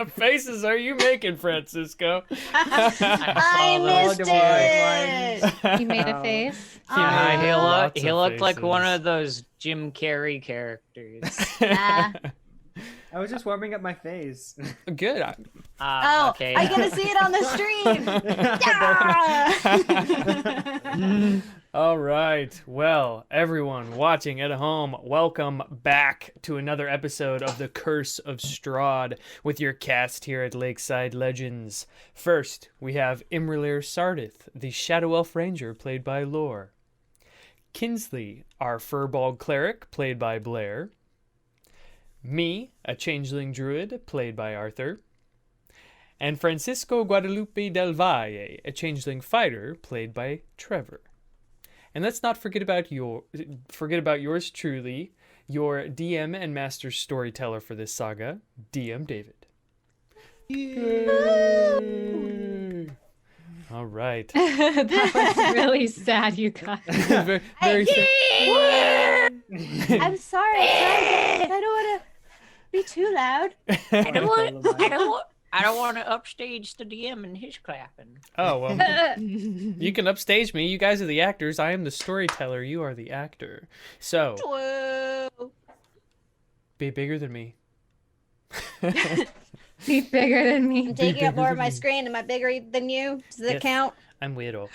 faces are you making, Francisco? I missed it. You made a face. He looked like one of those Jim Carrey characters. I was just warming up my face. Good. Okay. I get to see it on the stream. All right. Well, everyone watching at home, welcome back to another episode of the Curse of Strahd with your cast here at Lakeside Legendz. First, we have imra'lyr Sardith, the Shadow Elf Ranger, played by Lore. Kinsley, our firbolg cleric, played by Blair. Me, a changeling druid, played by Arthur. And Francisco Guadalupe del Valle, a changeling fighter, played by Trevor. And let's not forget about yours truly, your DM and master storyteller for this saga, DM David. Yay! All right. That was really sad, you guys. very sad. I'm sorry, guys. I don't want to be too loud. I don't want to upstage the DM and his clapping. Oh, well, you can upstage me. You guys are the actors. I am the storyteller. You are the actor. So, Whoa. be bigger than me. Be bigger than me. I'm taking up more of my screen. Am I bigger than you? Does it Yes. count? I'm weirdo.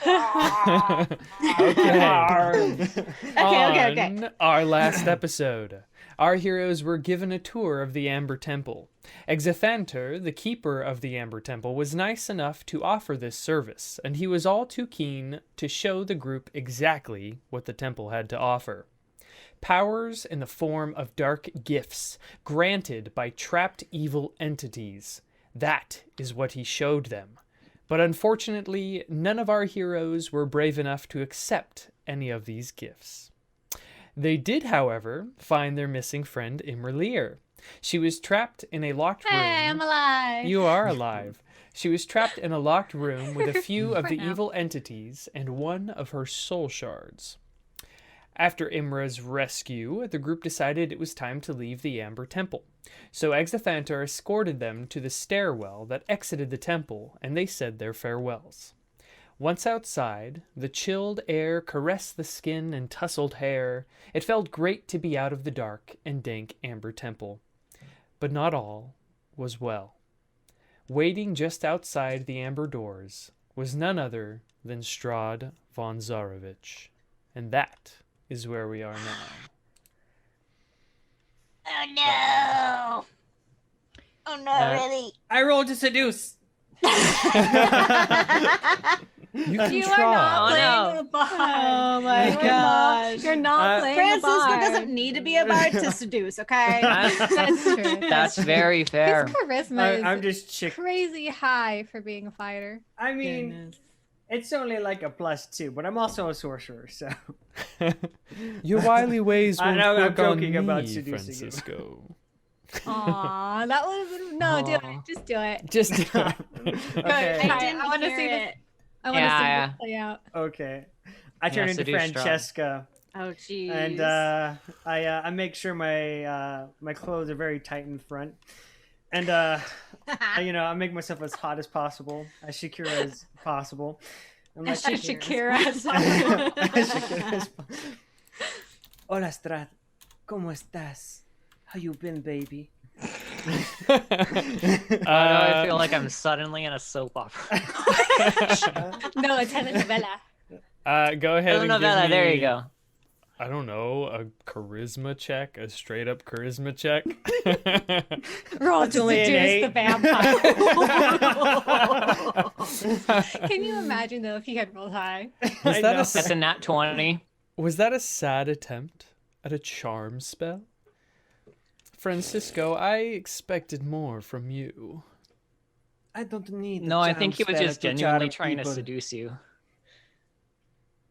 Okay. On our last episode, our heroes were given a tour of the Amber Temple. Exithanter, the keeper of the Amber Temple, was nice enough to offer this service, and he was all too keen to show the group exactly what the temple had to offer. Powers in the form of dark gifts granted by trapped evil entities. That is what he showed them. But unfortunately, none of our heroes were brave enough to accept any of these gifts. They did, however, find their missing friend imra'lyr. She was trapped in a locked room. Hey, I'm alive. You are alive. She was trapped in a locked room with a few of the now. evil entities and one of her soul shards. After Imra's rescue, the group decided it was time to leave the Amber Temple. So Exithanter escorted them to the stairwell that exited the temple, and they said their farewells. Once outside, the chilled air caressed the skin and tousled hair. It felt great to be out of the dark and dank Amber Temple. But not all was well. Waiting just outside the amber doors was none other than Strahd von Zarovich. And that is where we are now. Oh no! Oh no, really? I rolled to seduce. You can You are try. not playing no. the bard. Oh my gosh. You're not playing the Francisco bard. doesn't need to be a bard to seduce, okay? That's true. That's very fair. His charisma I'm is just chick. crazy high for being a fighter. I mean, it's only like a +2, but I'm also a sorcerer, so. Your wily ways I won't know, I'm work on joking me, about seducing you. Francisco. Aw, that was no. Do it. Just do it. Just do it. Okay. I didn't I want to hear see this. it. I want to see Yeah. this play out. Okay. I turn into seduce Strahd. Francesca, Oh jeez. and I make sure my clothes are very tight in front, and I make myself as hot as possible, as secure as possible. I'm like, Shakira. Shakira as po- Hola, Strahd. ¿Cómo estás? How you been, baby? I feel like I'm suddenly in a soap opera. No, a telenovela. Go ahead and Telenovela, give me, there you go. I don't know, a charisma check, a straight up charisma check. Roll to only an seduce 8. the vampire. Can you imagine though if he had rolled high? Was I that know. a That's a nat 20. Was that a sad attempt at a charm spell? Francisco, I expected more from you. I don't need. No, I think he was just charm genuinely trying to people. seduce you.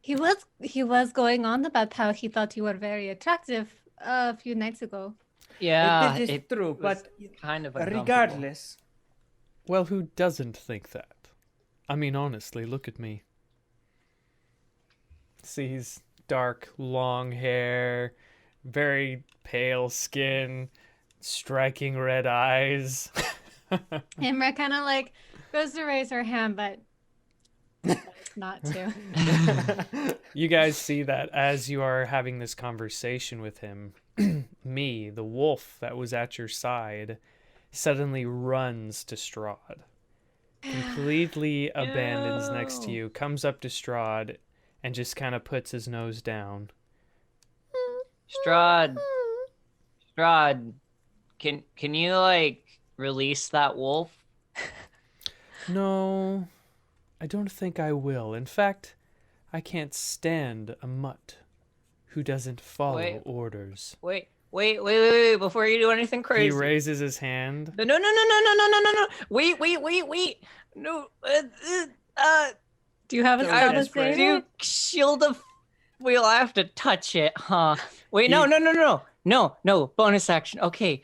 He was going on about how he thought you were very attractive a few nights ago. Yeah, It is true, was but kind of uncomfortable. regardless, Well, who doesn't think that? I mean, honestly, look at me. See, he's dark, long hair, very pale skin, striking red eyes. Imra kind of like goes to raise her hand, but not to. You guys see that as you are having this conversation with him, me, the wolf that was at your side, suddenly runs to Strahd. Completely abandons next to you, comes up to Strahd, and just kind of puts his nose down. Strahd, can you like release that wolf? No, I don't think I will. In fact, I can't stand a mutt who doesn't follow orders. Wait, before you do anything crazy. He raises his hand. No. Wait. No. Do you have a spell to save Do it? shield of... We'll have to touch it, huh? Wait, no. Bonus action. Okay.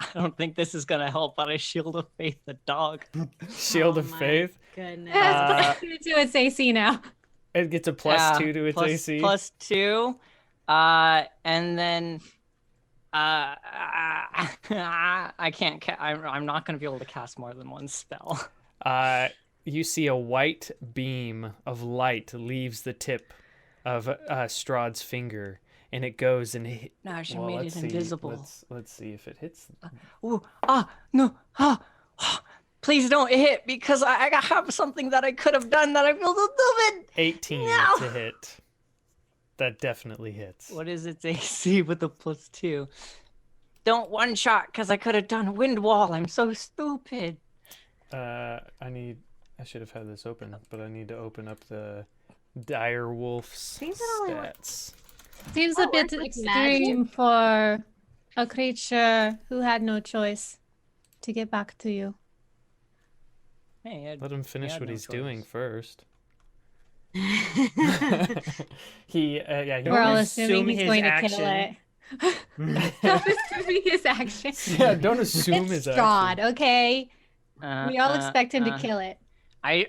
I don't think this is going to help, but I shield of faith the dog. Shield of Faith. Goodness. It has +2 to its AC now. It gets a +2 to its AC. +2. And then... I can't... I'm not going to be able to cast more than one spell. You see a white beam of light leaves the tip of Strahd's finger, and it goes and No, she made it invisible. Let's see if it hits. Ooh, no, please don't hit, because I have something that I could have done that I feel so stupid. 18 to hit. That definitely hits. What is its AC with the +2? Don't one shot, because I could have done wind wall. I'm so stupid. I should have had this open, but I need to open up the Direwolf's stats. Seems a bit extreme for a creature who had no choice to get back to you. Hey, Let him finish what he's doing first. We're We're all assuming he's going to kill it. Don't assuming his action. Yeah, don't assume It's his Strahd, action. okay? We all expect him to kill it. I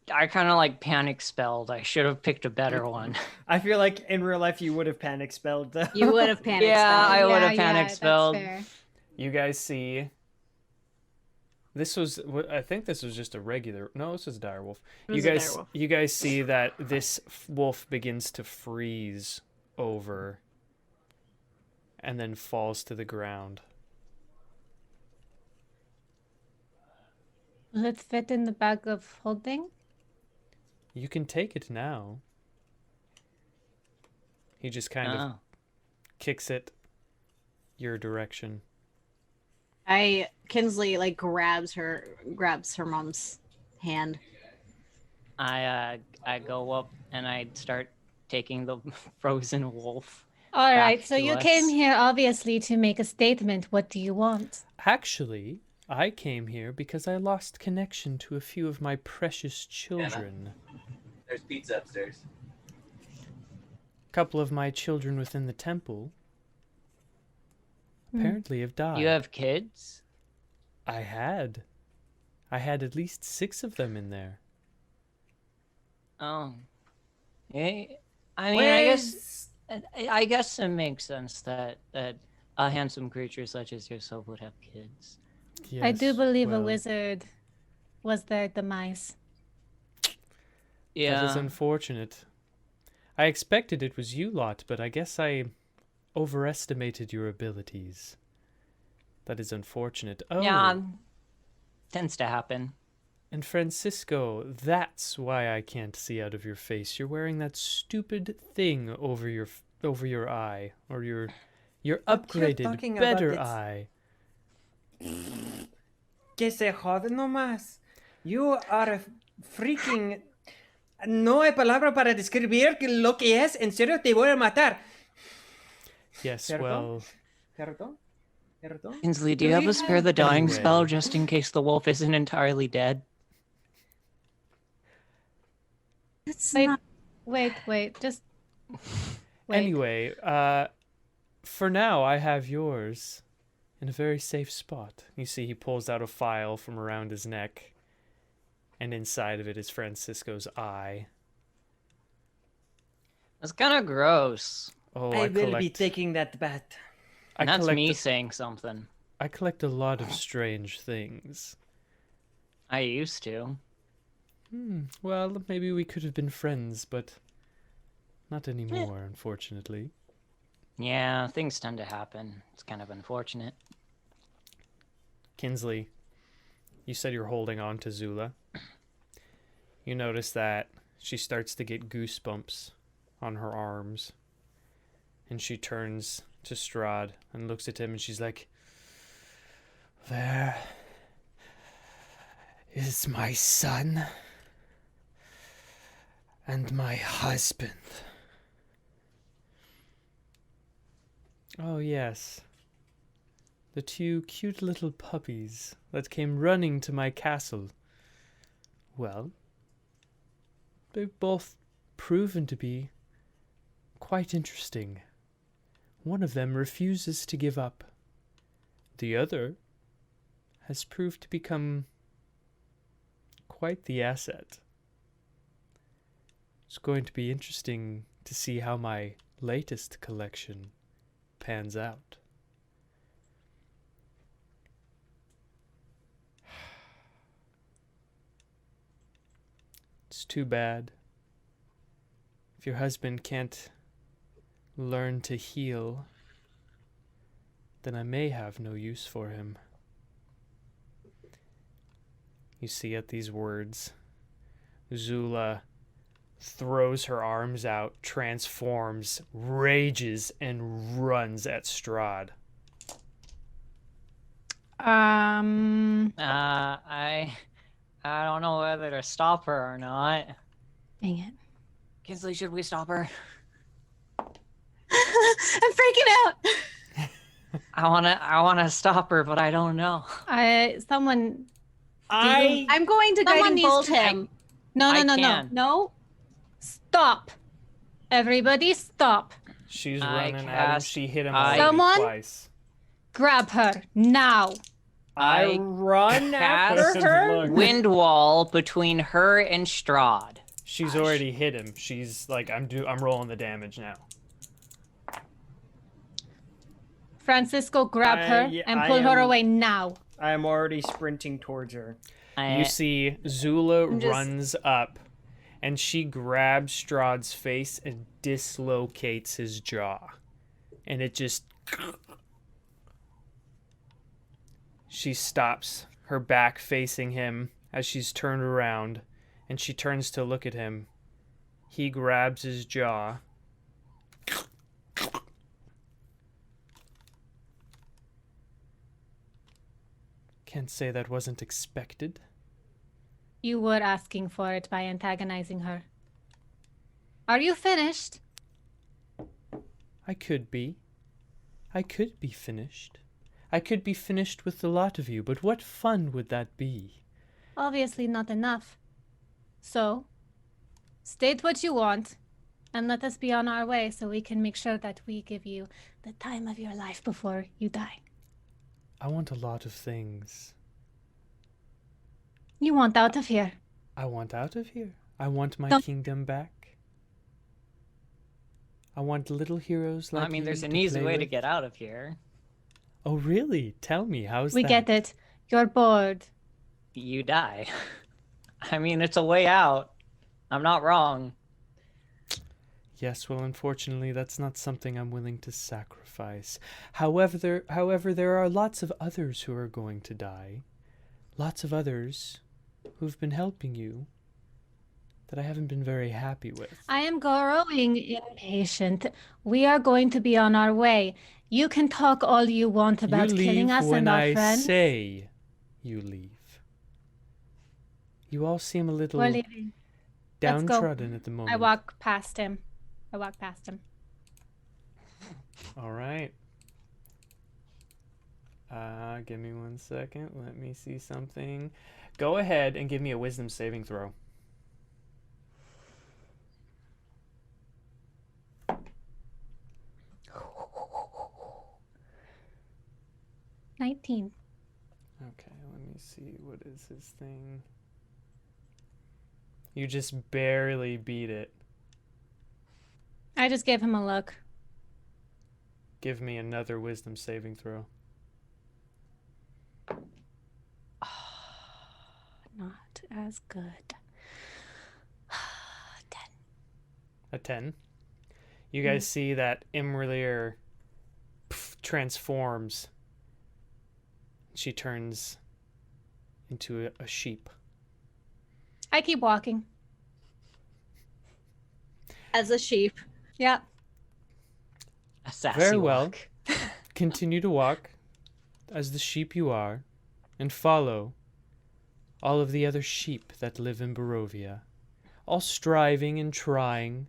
kind of like panic spelled. I should have picked a better one. I feel like in real life you would have panic spelled. You would have panicked. Yeah, I would have Yeah, panic spelled. that's fair. You guys see. I think this was just a regular. No, this was a direwolf. You guys see that this wolf begins to freeze over, and then falls to the ground. Will it fit in the bag of holding? You can take it now. He just kind of kicks it your direction. Kinsley like grabs her mom's hand. I go up and I start taking the frozen wolf. All right, so to you us. came here obviously to make a statement. What do you want? Actually, I came here because I lost connection to a few of my precious children. There's pizza upstairs. A couple of my children within the temple apparently have died. You have kids? I had at least 6 of them in there. Oh. Yeah. I mean, I guess it makes sense that a handsome creature such as yourself would have kids. Yes, I do believe a well, wizard was their demise. Yeah. That is unfortunate. I expected it was you lot, but I guess I overestimated your abilities. That is unfortunate. Oh, Yeah. Tends to happen. and Francisco, that's why I can't see out of your face. You're wearing that stupid thing over your eye, or your upgraded, talking better about it. eye. Que se jode nomás. You are a freaking... No hay palabra para describir lo que es. En serio, te voy a matar. Yes, Perdón? well, Perdón? Perdón? Kinsley, do you have a spare the dying Anyway. spell just in case the wolf isn't entirely dead? It's Wait, not. wait, just wait. anyway, for now I have yours in a very safe spot. You see, he pulls out a file from around his neck, and inside of it is Francisco's eye. That's kind of gross. Oh, I will be collect. taking that bat. I And that's collect me saying something. I collect a lot of strange things. I used to. Well, maybe we could have been friends, but not anymore, unfortunately. Yeah, things tend to happen. It's kind of unfortunate. Kinsley, you said you're holding on to Zula. You notice that she starts to get goosebumps on her arms. And she turns to Strahd and looks at him and she's like, "There is my son and my husband." Oh, yes. The two cute little puppies that came running to my castle. Well, they've both proven to be quite interesting. One of them refuses to give up. The other has proved to become quite the asset. It's going to be interesting to see how my latest collection pans out. It's too bad. If your husband can't learn to heal, then I may have no use for him. You see, at these words, Zula throws her arms out, transforms, rages, and runs at Strahd. I don't know whether to stop her or not. Dang it. Kinsley, should we stop her? I'm freaking out. I wanna stop her, but I don't know. I'm going to Someone guiding needs bolt to- him. No, I no, no, no. can. No. Stop. Everybody stop. She's I running at him. cast- She hit him I- already Someone? twice. Grab her now. I run cast after her. wind wall between her and Strahd. She's already hit him. She's like, I'm rolling the damage now. Francisco, grab her yeah, and I pull her am- away now. I am already sprinting towards her. You see Zula I'm just- runs up and she grabs Strahd's face and dislocates his jaw. And it just... She stops, her back facing him as she's turned around, and she turns to look at him. He grabs his jaw. Can't say that wasn't expected. You were asking for it by antagonizing her. Are you finished? I could be. I could be finished. I could be finished with the lot of you, but what fun would that be? Obviously not enough. So, state what you want, and let us be on our way so we can make sure that we give you the time of your life before you die. I want a lot of things. You want out of here. I want out of here. I want my Don't- kingdom back. I want little heroes like I mean, you there's an to easy play way to with. get out of here. Oh, really? Tell me, how's We that? get it. You're bored. You die. I mean, it's a way out. I'm not wrong. Yes, well, unfortunately, that's not something I'm willing to sacrifice. However, there are lots of others who are going to die. Lots of others who've been helping you that I haven't been very happy with. I am growing impatient. We are going to be on our way. You can talk all you want about you leave killing us when and our I friends. say you leave. You all seem a little We're leaving. Let's go. downtrodden at the moment. I walk past him. All right. Give me 1 second. Let me see something. Go ahead and give me a wisdom saving throw. $19. Okay, let me see. What is his thing? You just barely beat it. I just gave him a look. Give me another wisdom saving throw. not as good. 10. A 10. You guys see that imra'lyr transforms. She turns into a sheep. I keep walking. As a sheep. Yep. A sassy Very well. walk. Continue to walk as the sheep you are, and follow all of the other sheep that live in Barovia, all striving and trying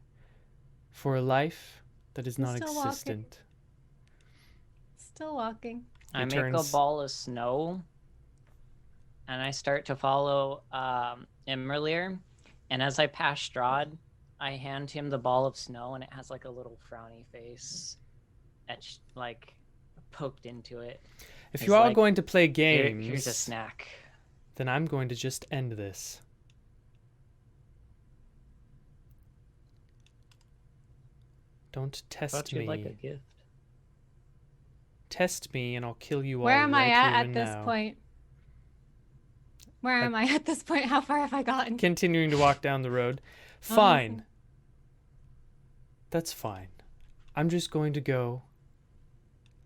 for a life that is I'm not still walking. existent. Still walking. I make turns- a ball of snow, and I start to follow imra'lyr. And as I pass Strahd, I hand him the ball of snow, and it has like a little frowny face etched, like poked into it. If It's you're all like, going to play Here- games, here's a snack. then I'm going to just end this. Don't test Thought me. you'd like a gift. Test me and I'll kill you all Where am I right at here at and this now. point? Where am I at this point? How far have I gotten? Continuing to walk down the road. Oh, Fine. okay. That's fine. I'm just going to go.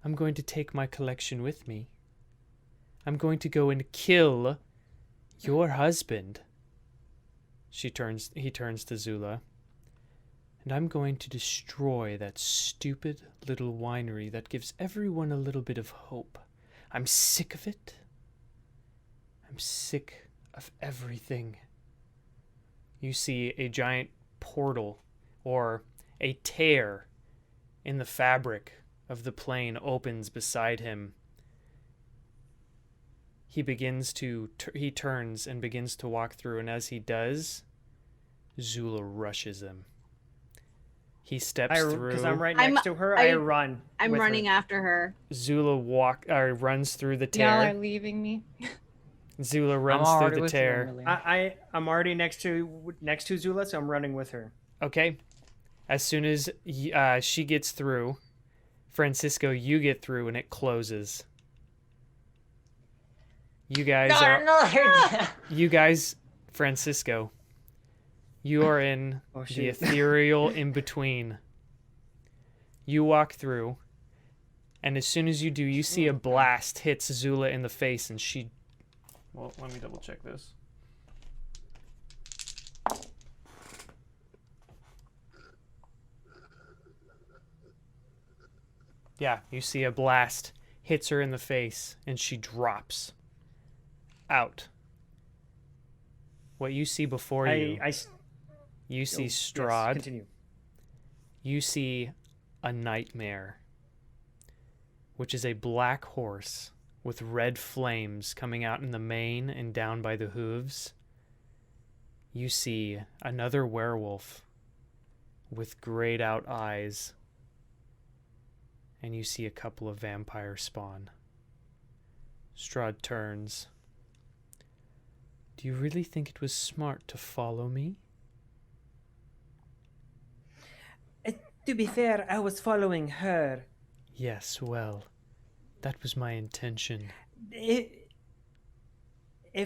I'm going to take my collection with me. I'm going to go and kill your husband. He turns to Zula. And I'm going to destroy that stupid little winery that gives everyone a little bit of hope. I'm sick of it. I'm sick of everything. You see a giant portal or a tear in the fabric of the plane opens beside him. He turns and begins to walk through, and as he does, Zula rushes him. He steps through. Because I'm right I'm- next to her, I- I run. I'm with running her. after her. Zula runs through the Y'all are tear. leaving me. Zula runs I'm through already the with you, tear. imra'lyr. I'm already next to Zula, so I'm running with her. Okay. As soon as she gets through, Francisco, you get through, and it closes. You guys Francisco, you are in Oh, the shoot. ethereal in between. You walk through, and as soon as you do, you see a blast hits Zula in the face, and she. Well, let me double check this. Yeah, you see a blast hits her in the face, and she drops out. What you see before you, you see Yes, Strahd. continue. You see a nightmare, which is a black horse with red flames coming out in the mane and down by the hooves. You see another werewolf with grayed out eyes. And you see a couple of vampire spawn. Strahd turns. Do you really think it was smart to follow me? To be fair, I was following her. Yes, well, that was my intention. If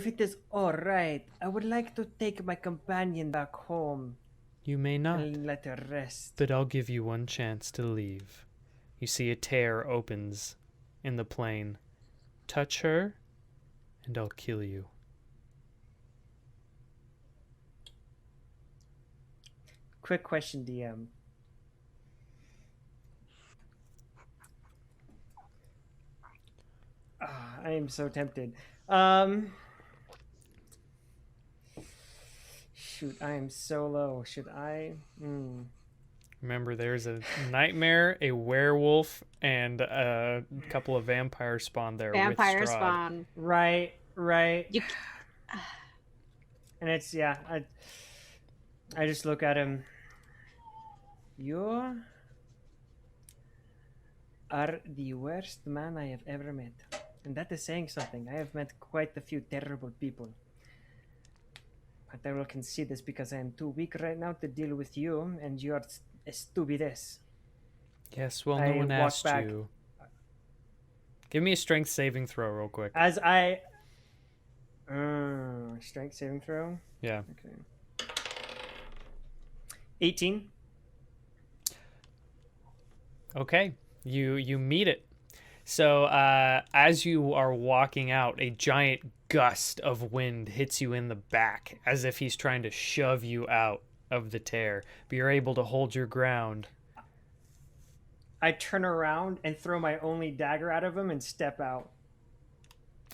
it is all right, I would like to take my companion back home You may not, and let her rest. but I'll give you one chance to leave. You see a tear opens in the plane. Touch her, and I'll kill you. Quick question, DM. I am so tempted. Shoot, I am so low. Should I? Remember, there's a nightmare, a werewolf, and a couple of vampire spawn there Vampire with Strahd. spawn. Right. You And it's I just look at him. You are the worst man I have ever met. And that is saying something. I have met quite a few terrible people. But I will concede this because I am too weak right now to deal with you, and you are stupidess. Yes, well, no I one walk asked back. you. Give me a strength saving throw real quick. As I Strength saving throw. Yeah. Okay. 18. Okay. You meet it. So as you are walking out, a giant gust of wind hits you in the back, as if he's trying to shove you out of the tear. But you're able to hold your ground. I turn around and throw my only dagger out of him and step out.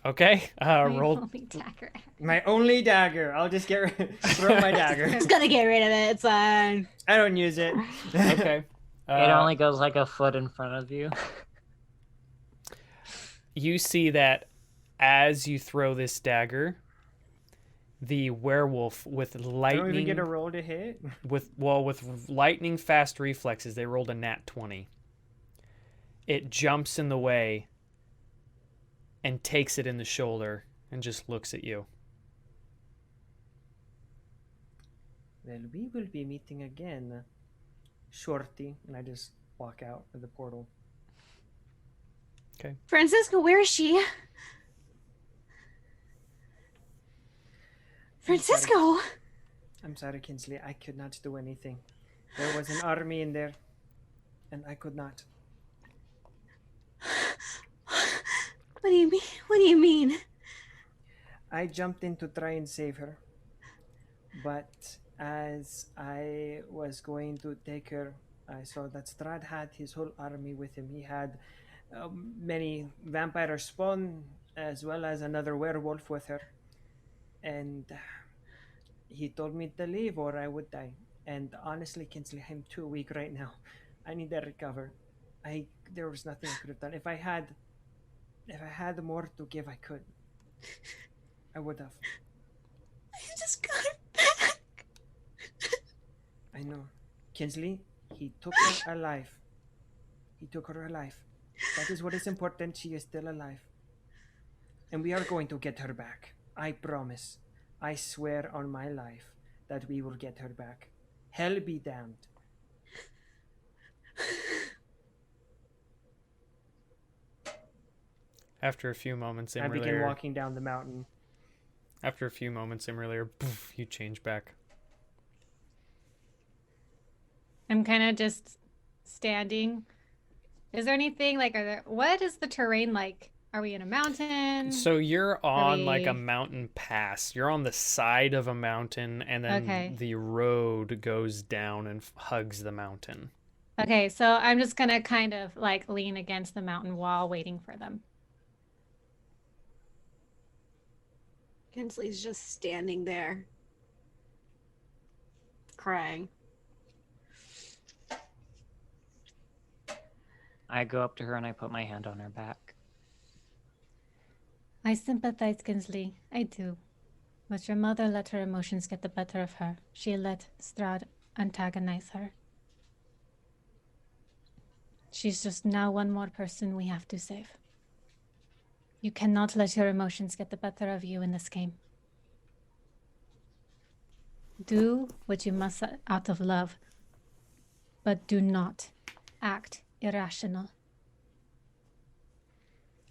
Okay. My Roll. only dagger. My only dagger. I'll just throw my dagger. Just gonna get rid of it. It's fine. I don't use it. Okay. It only goes like a foot in front of you. You see that as you throw this dagger, the werewolf with I don't even lightning get a roll to hit. with lightning fast reflexes, they rolled a nat 20. It jumps in the way and takes it in the shoulder and just looks at you. Well, we will be meeting again, shorty. And I just walk out of the portal. Francisco, where is she? Francisco! I'm sorry, Kinsley. I could not do anything. There was an army in there, and I could not. What do you mean? What do you mean? I jumped in to try and save her, but as I was going to take her, I saw that Strahd had his whole army with him. He had many vampire spawn, as well as another werewolf with her. And he told me to leave or I would die. And honestly, Kinsley, I'm too weak right now. I need to recover. There was nothing I could have done. If I had more to give, I could. I would have. I just got her back. I know. Kinsley, he took her alive. He took her alive. That is what is important. She is still alive. And we are going to get her back. I promise. I swear on my life that we will get her back. Hell be damned. After a few moments, I begin imra'lyr, walking down the mountain. poof, you change back. I'm kind of just standing. Is there anything like, what is the terrain like? Are we in a mountain? So you're on like a we- mountain pass. You're on the side of a mountain, and then Okay. the road goes down and hugs the mountain. Okay, so I'm just gonna kind of like lean against the mountain wall waiting for them. Kinsley's just standing there, crying. I go up to her and I put my hand on her back. I sympathize, Kinsley. I do. But your mother let her emotions get the better of her. She let Strahd antagonize her. She's just now one more person we have to save. You cannot let your emotions get the better of you in this game. Do what you must out of love, but do not act irrational.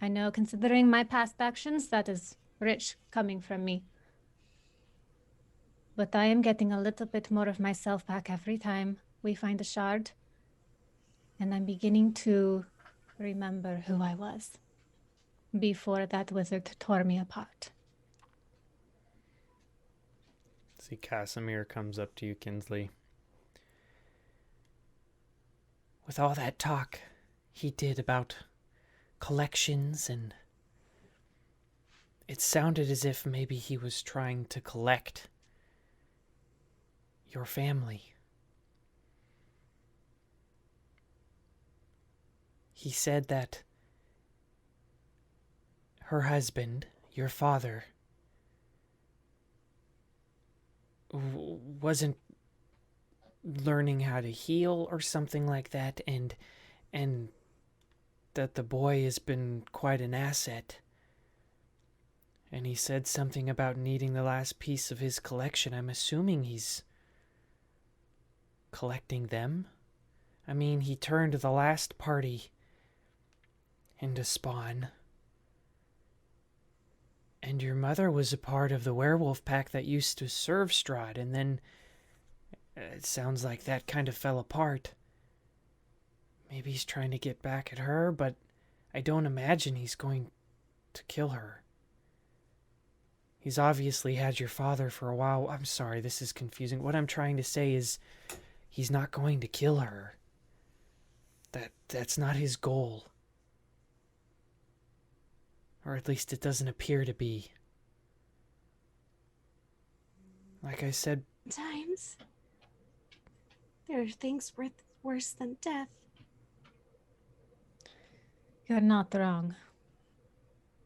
I know, considering my past actions, that is rich coming from me. But I am getting a little bit more of myself back every time we find a shard. And I'm beginning to remember who I was before that wizard tore me apart. See, Casimir comes up to you, Kinsley. With all that talk he did about collections, and it sounded as if maybe he was trying to collect your family. He said that her husband, your father, wasn't learning how to heal or something like that, and that the boy has been quite an asset. And he said something about needing the last piece of his collection. I'm assuming he's collecting them. I mean, he turned the last party into spawn. And your mother was a part of the werewolf pack that used to serve Strahd, and then it sounds like that kind of fell apart. Maybe he's trying to get back at her, but I don't imagine he's going to kill her. He's obviously had your father for a while. I'm sorry, this is confusing. What I'm trying to say is he's not going to kill her. That's not his goal. Or at least it doesn't appear to be. Like I said, Sometimes there are things worse than death. You're not wrong.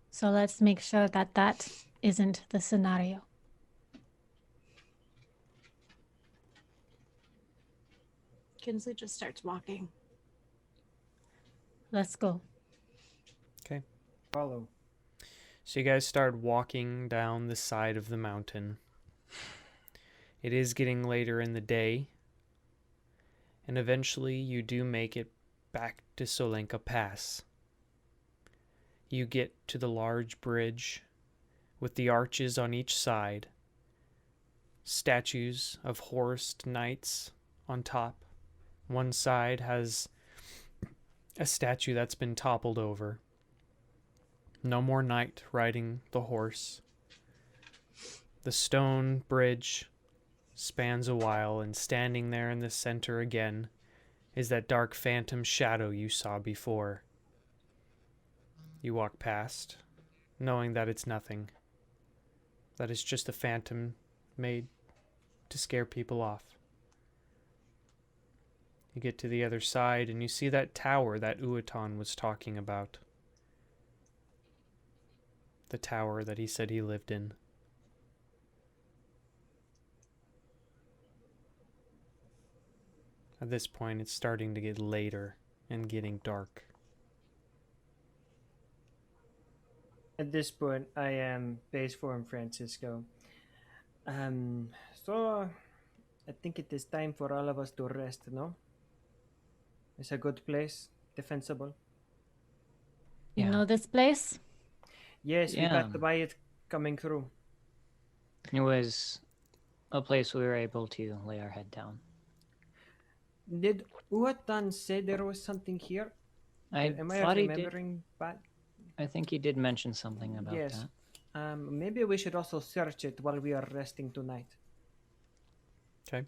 So let's make sure that that isn't the scenario. Kinsley just starts walking. Let's go. okay. Follow. So you guys start walking down the side of the mountain. It is getting later in the day. And eventually you do make it back to Solenka Pass. You get to the large bridge with the arches on each side. Statues of horsed knights on top. One side has a statue that's been toppled over. No more knight riding the horse. The stone bridge spans a while, and standing there in the center again is that dark phantom shadow you saw before. You walk past, knowing that it's nothing. That it's just a phantom made to scare people off. You get to the other side and you see that tower that Uatan was talking about. The tower that he said he lived in. At this point, it's starting to get later and getting dark. At this point, I am base form Francisco. So I think it is time for all of us to rest, no? It's a good place, defensible. You Yeah. know this place? Yes, we Yeah. got to buy it coming through. It was a place we were able to lay our head down. Did Uatan say there was something here? Am I thought he did. remembering bad? I think he did mention something about Yes. that. Maybe we should also search it while we are resting tonight. Okay.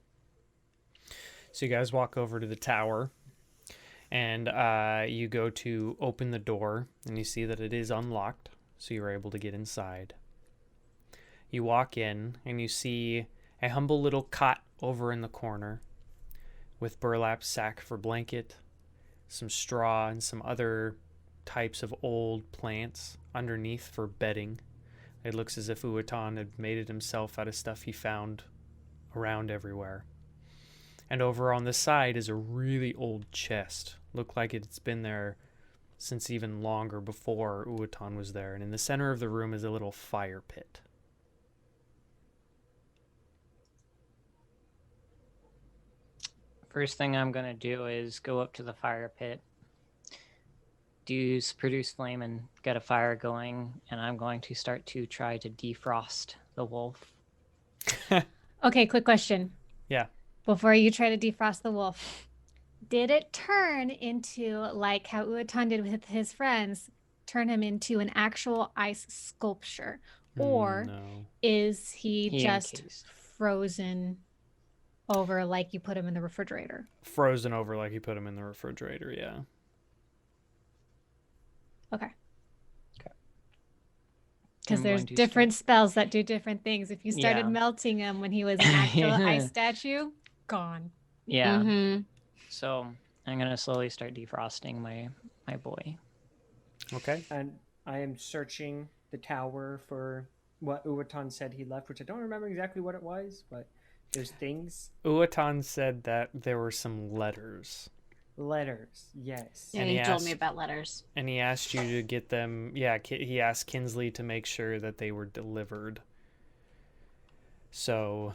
So you guys walk over to the tower, and you go to open the door, and you see that it is unlocked, so you're able to get inside. You walk in, and you see a humble little cot over in the corner, with burlap sack for blanket, some straw, and some other types of old plants underneath for bedding. It looks as if Uatan had made it himself out of stuff he found around everywhere. And over on the side is a really old chest. Looked like it's been there since even longer before Uatan was there. And in the center of the room is a little fire pit. First thing I'm gonna do is go up to the fire pit, produce flame and get a fire going, and I'm going to start to try to defrost the wolf. Okay, quick question. Yeah. Before you try to defrost the wolf, did it turn into, like how Uatan did with his friends, turn him into an actual ice sculpture? Or No. is he just encased. frozen over like you put him in the refrigerator? Frozen over like you put him in the refrigerator, yeah. Okay. Okay. Because I'm there's going to different spells that do different things. If you started Yeah. melting him when he was an actual ice statue, gone. Yeah. Mm-hmm. So I'm gonna slowly start defrosting my boy. Okay. And I am searching the tower for what Uatan said he left, which I don't remember exactly what it was, but there's things. Uatan said that there were some letters. Letters, yes. Yeah, And he he told me asked- about letters. And he asked you to get them. Yeah, he asked Kinsley to make sure that they were delivered. So,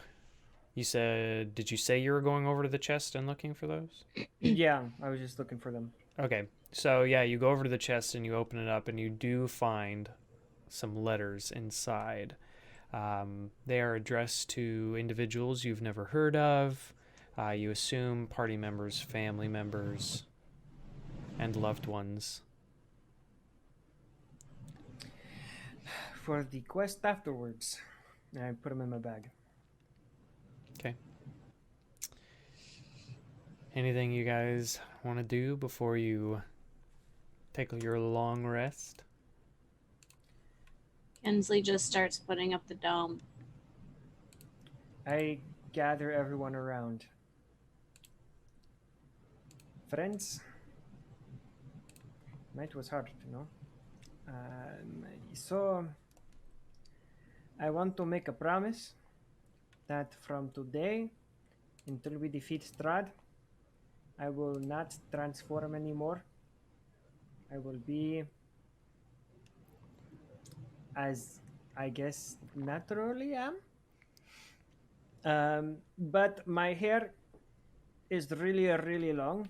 did you say you were going over to the chest and looking for those? Yeah, I was just looking for them. Okay. So, yeah, you go over to the chest and you open it up and you do find some letters inside. They are addressed to individuals you've never heard of. You assume party members, family members, and loved ones. For the quest afterwards, I put them in my bag. Okay. Anything you guys want to do before you take your long rest? Kinsley just starts putting up the dome. I gather everyone around. Friends, night was hard, you know. So I want to make a promise that from today until we defeat Strahd, I will not transform anymore. I will be as I guess naturally am. But my hair is really long.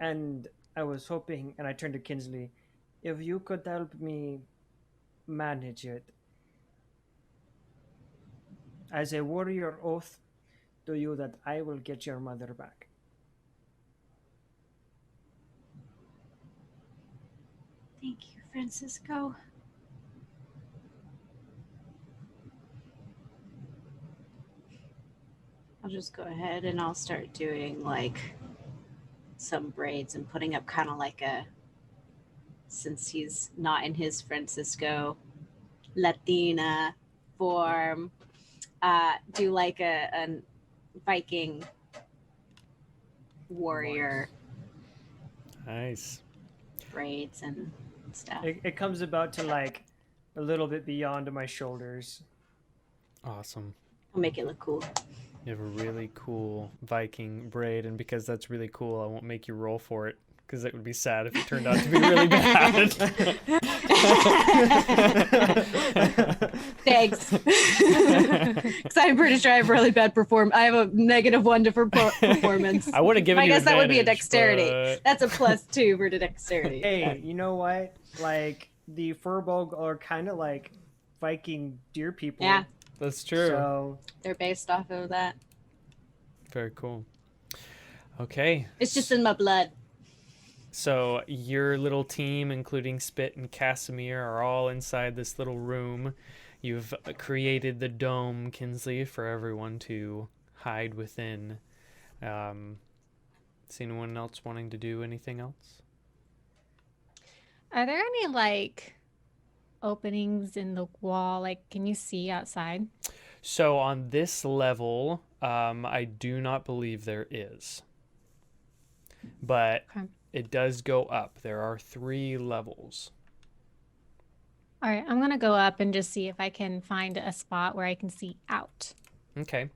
And I was hoping, and I turned to Kinsley, if you could help me manage it. As a warrior oath to you that I will get your mother back. Thank you, Francisco. I'll just go ahead and I'll start doing like some braids and putting up kind of like a, since he's not in his Francisco Latina form, do like a Viking warrior Nice. braids and stuff. It comes about to like a little bit beyond my shoulders. Awesome. I'll make it look cool. You have a really cool Viking braid, and because that's really cool, I won't make you roll for it, because it would be sad if it turned out to be really bad. Thanks. Because I'm pretty sure I have really bad I have a -1 to performance. I would have given I you guess that would be a advantage, dexterity. but- That's a +2 for the dexterity. Hey, you know what? Like the firbolg are kind of like Viking deer people. Yeah, That's true. So they're based off of that. Very cool. Okay. It's just in my blood. So your little team, including Spit and Casimir, are all inside this little room. You've created the dome, Kinsley, for everyone to hide within. Is anyone else wanting to do anything else? Are there any like openings in the wall? Like, can you see outside? So on this level, I do not believe there is. But Okay. it does go up. There are 3 levels. All right, I'm gonna go up and just see if I can find a spot where I can see out. Okay.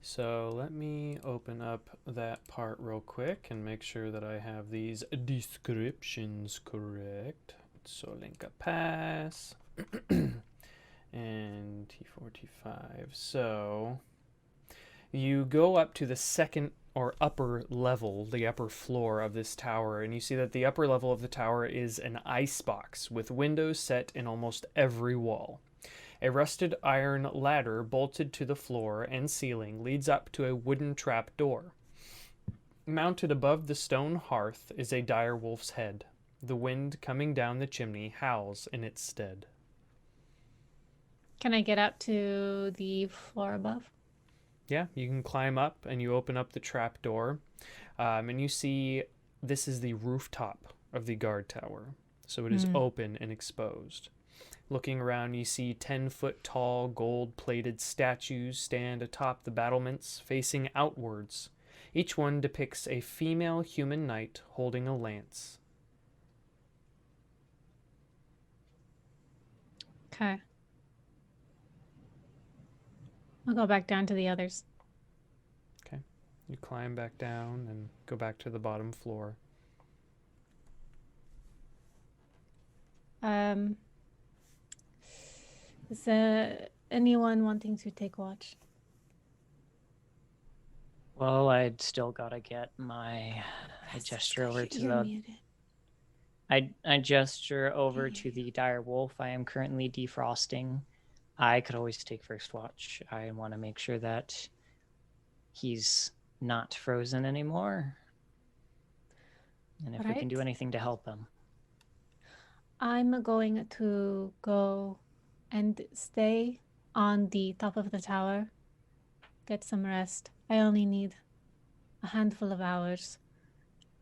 So let me open up that part real quick and make sure that I have these descriptions correct. So link a pass and T4, T5. So you go up to the second or upper level, the upper floor of this tower, and you see that the upper level of the tower is an icebox with windows set in almost every wall. A rusted iron ladder bolted to the floor and ceiling leads up to a wooden trap door. Mounted above the stone hearth is a direwolf's head. The wind coming down the chimney howls in its stead. Can I get up to the floor above? Yeah, you can climb up and you open up the trap door, and you see this is the rooftop of the guard tower. So it is open and exposed. Looking around, you see 10-foot tall gold-plated statues stand atop the battlements facing outwards. Each one depicts a female human knight holding a lance. Okay. I'll go back down to the others. Okay. You climb back down and go back to the bottom floor. Is anyone wanting to take watch? Well, I'd still gotta get my. I gesture over to You're the. muted. I gesture over to the Direwolf. I am currently defrosting. I could always take first watch. I want to make sure that he's not frozen anymore. And if we can do anything to help him. I'm going to go and stay on the top of the tower. Get some rest. I only need a handful of hours.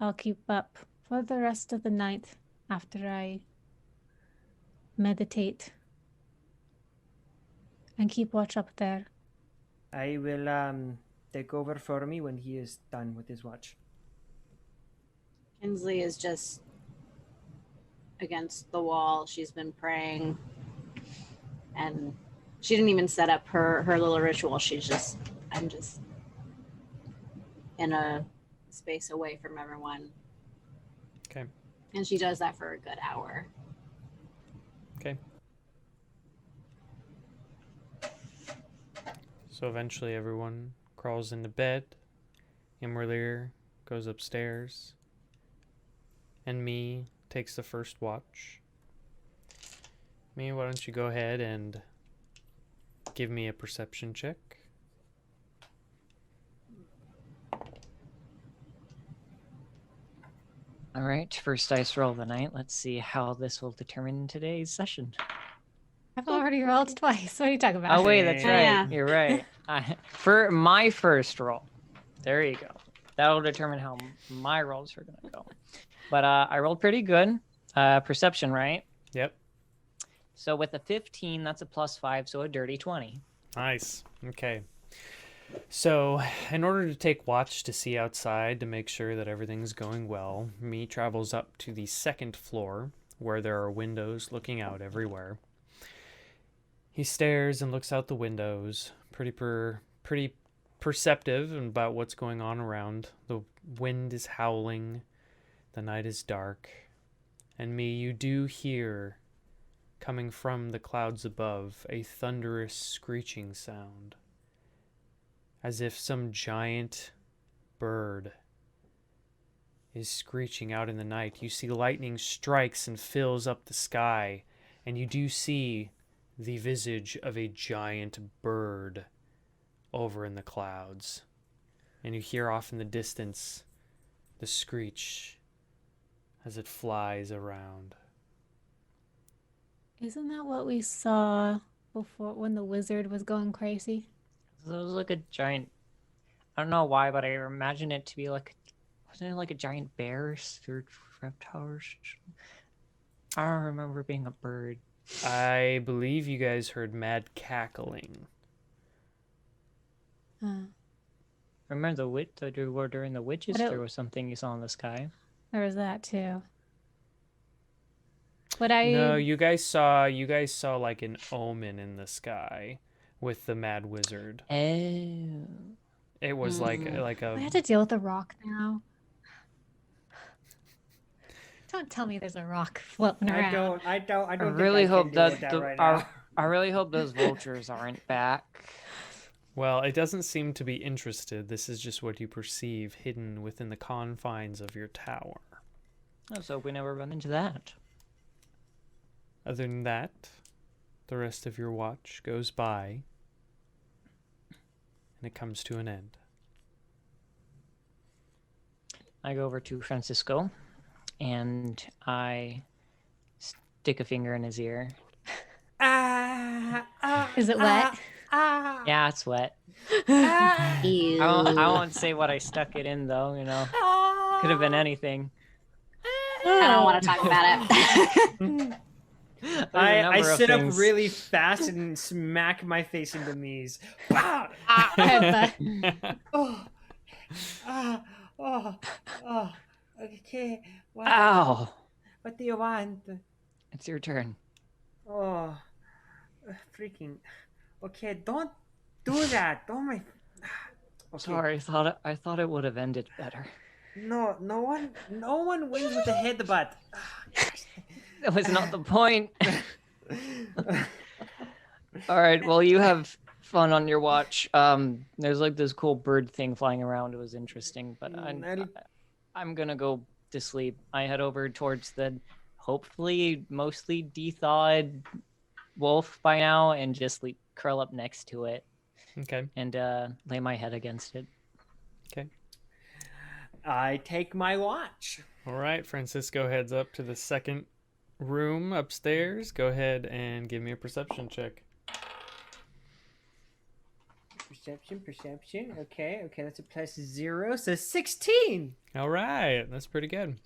I'll keep up for the rest of the night after I meditate. And keep watch up there. I will take over for me when he is done with his watch. Kinsley is just against the wall. She's been praying, and she didn't even set up her little ritual. I'm just in a space away from everyone. Okay. And she does that for a good hour. Okay. So eventually everyone crawls into bed. imra'lyr goes upstairs. And me takes the first watch. Me, why don't you go ahead and give me a perception check? All right, first dice roll of the night. Let's see how this will determine today's session. I've already rolled twice. What are you talking about? Oh, wait, that's right. Yeah. You're right. For my first roll, there you go. That'll determine how my rolls are going to go. But I rolled pretty good. Perception, right? Yep. So with a 15, that's a +5, so a dirty 20. Nice. Okay. So, in order to take watch to see outside to make sure that everything's going well, me travels up to the second floor where there are windows looking out everywhere. He stares and looks out the windows, pretty perceptive about what's going on around. The wind is howling, the night is dark, and me, you do hear, coming from the clouds above, a thunderous screeching sound. As if some giant bird is screeching out in the night. You see lightning strikes and fills up the sky, and you do see the visage of a giant bird over in the clouds. And you hear off in the distance the screech as it flies around. Isn't that what we saw before when the wizard was going crazy? So it was like a giant, I don't know why, but I imagine it to be like, wasn't it like a giant bear or reptiles? I don't remember it being a bird. I believe you guys heard mad cackling. Remember during the witches, But there was something you saw in the sky. There was that too. No, you guys saw like an omen in the sky with the mad wizard. Oh. It was like a. We have to deal with the rock now. Don't tell me there's a rock floating around. I don't I think really I can hope deal with that right now. I really hope those vultures aren't back. Well, it doesn't seem to be interested. This is just what you perceive hidden within the confines of your tower. Let's hope we never run into that. Other than that, the rest of your watch goes by, and it comes to an end. I go over to Francisco, and I stick a finger in his ear. Is it wet? Yeah, it's wet. Ew. I won't say what I stuck it in, though, you know. Could have been anything. I don't want to talk about it. I sit up really fast and smack my face into Mies. Oh, okay. Ow! What do you want? It's your turn. Oh, freaking. Okay, don't do that. Don't my. Okay. Sorry, I thought it would have ended better. No one wins with a headbutt. That was not the point. All right, well, you have fun on your watch. There's like this cool bird thing flying around. It was interesting, but I'm gonna go to sleep. I head over towards the hopefully mostly de-thawed wolf by now and just curl up next to it Okay. and lay my head against it. Okay. I take my watch. All right. Francisco heads up to the second room upstairs. Go ahead and give me a perception check. Perception. Okay, that's a +0, so 16. All right. That's pretty good.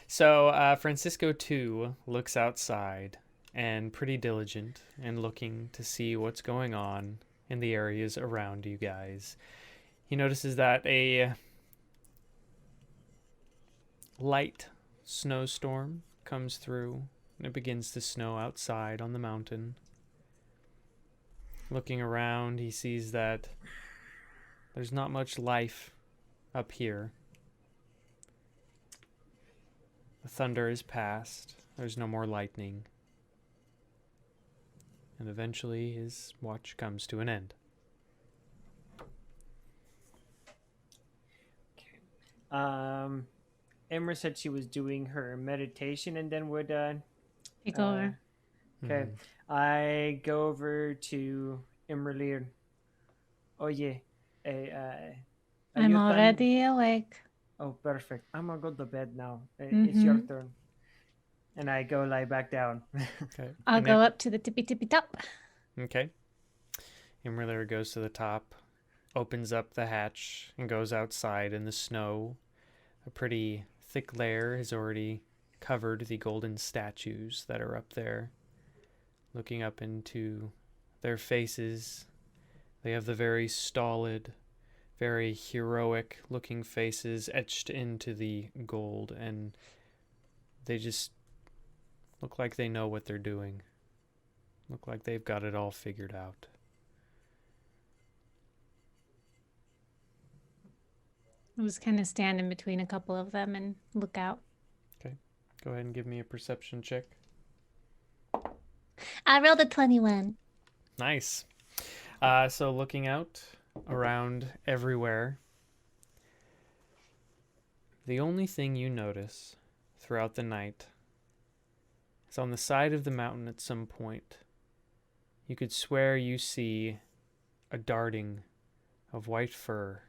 So Francisco, too, looks outside and pretty diligent and looking to see what's going on in the areas around you guys. He notices that a light snowstorm comes through and it begins to snow outside on the mountain. Looking around, he sees that there's not much life up here. The thunder is past. There's no more lightning. And eventually his watch comes to an end. Emma said she was doing her meditation and then would Take over. Okay. I go over to imra'lyr. Oye, are I'm you done? already awake. Oh, perfect. I'm gonna go to bed now. It's Mm-hmm. your turn. And I go lie back down. Okay. I'll And go up to the tippy top. Okay. Imra'lyr goes to the top, opens up the hatch, and goes outside in the snow. A pretty thick layer has already covered the golden statues that are up there. Looking up into their faces, they have the very stolid, very heroic looking faces etched into the gold, and they just look like they know what they're doing. Look like they've got it all figured out. I'll just kind of stand in between a couple of them and look out. Go ahead and give me a perception check. I rolled a 21. Nice. So looking out around everywhere, the only thing you notice throughout the night is on the side of the mountain at some point. You could swear you see a darting of white fur.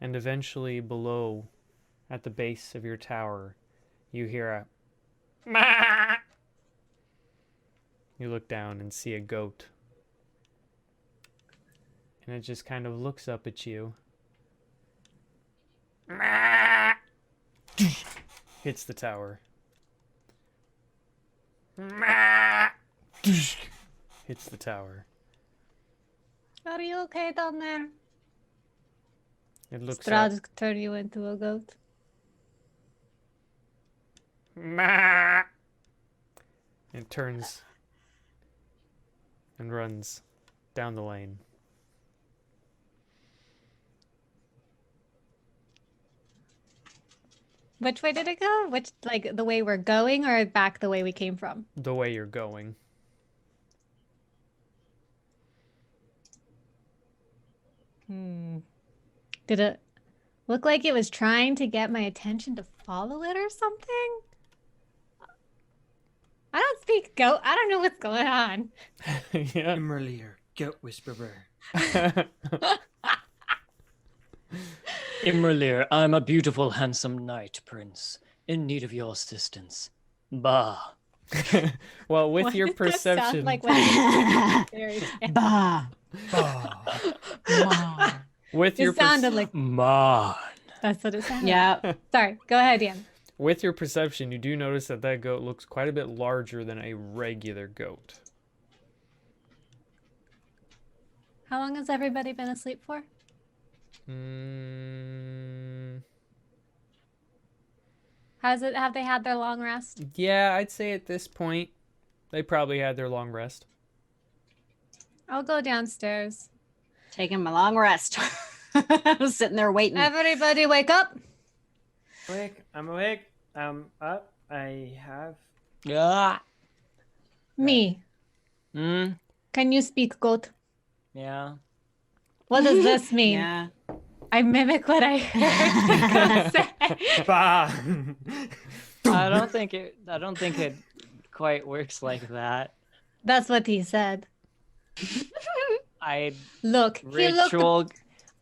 And eventually below, at the base of your tower, you hear a "Mah!" You look down and see a goat. And it just kind of looks up at you. "Mah!" Hits the tower. "Mah!" Hits the tower. Are you okay down there? It looks up. Strahd turn you into a goat. "Mah!" It turns and runs down the lane. Which way did it go? Which, like, the way we're going or back the way we came from? The way you're going. Did it look like it was trying to get my attention to follow it or something? I don't speak goat. I don't know what's going on. Yeah. imra'lyr, goat whisperer. imra'lyr, I'm a beautiful, handsome knight prince in need of your assistance. Bah. Well, with Why your did that sound perception, like when Very Bah. with your it sounded like Man. that's what it sounded. Yeah. Sorry. Go ahead, Ian. with your perception, you do notice that that goat looks quite a bit larger than a regular goat. How long has everybody been asleep for? Has it? Have they had their long rest? Yeah, I'd say at this point, they probably had their long rest. I'll go downstairs. Taking my long rest. I'm sitting there waiting. Everybody, wake up! Awake. I'm awake. I'm up. I have. Yeah. Me. Hmm. Can you speak goat? Yeah. What does this mean? Yeah. I mimic what I heard. Say. Bah. I don't think it quite works like that. That's what he said. I Look, he looked.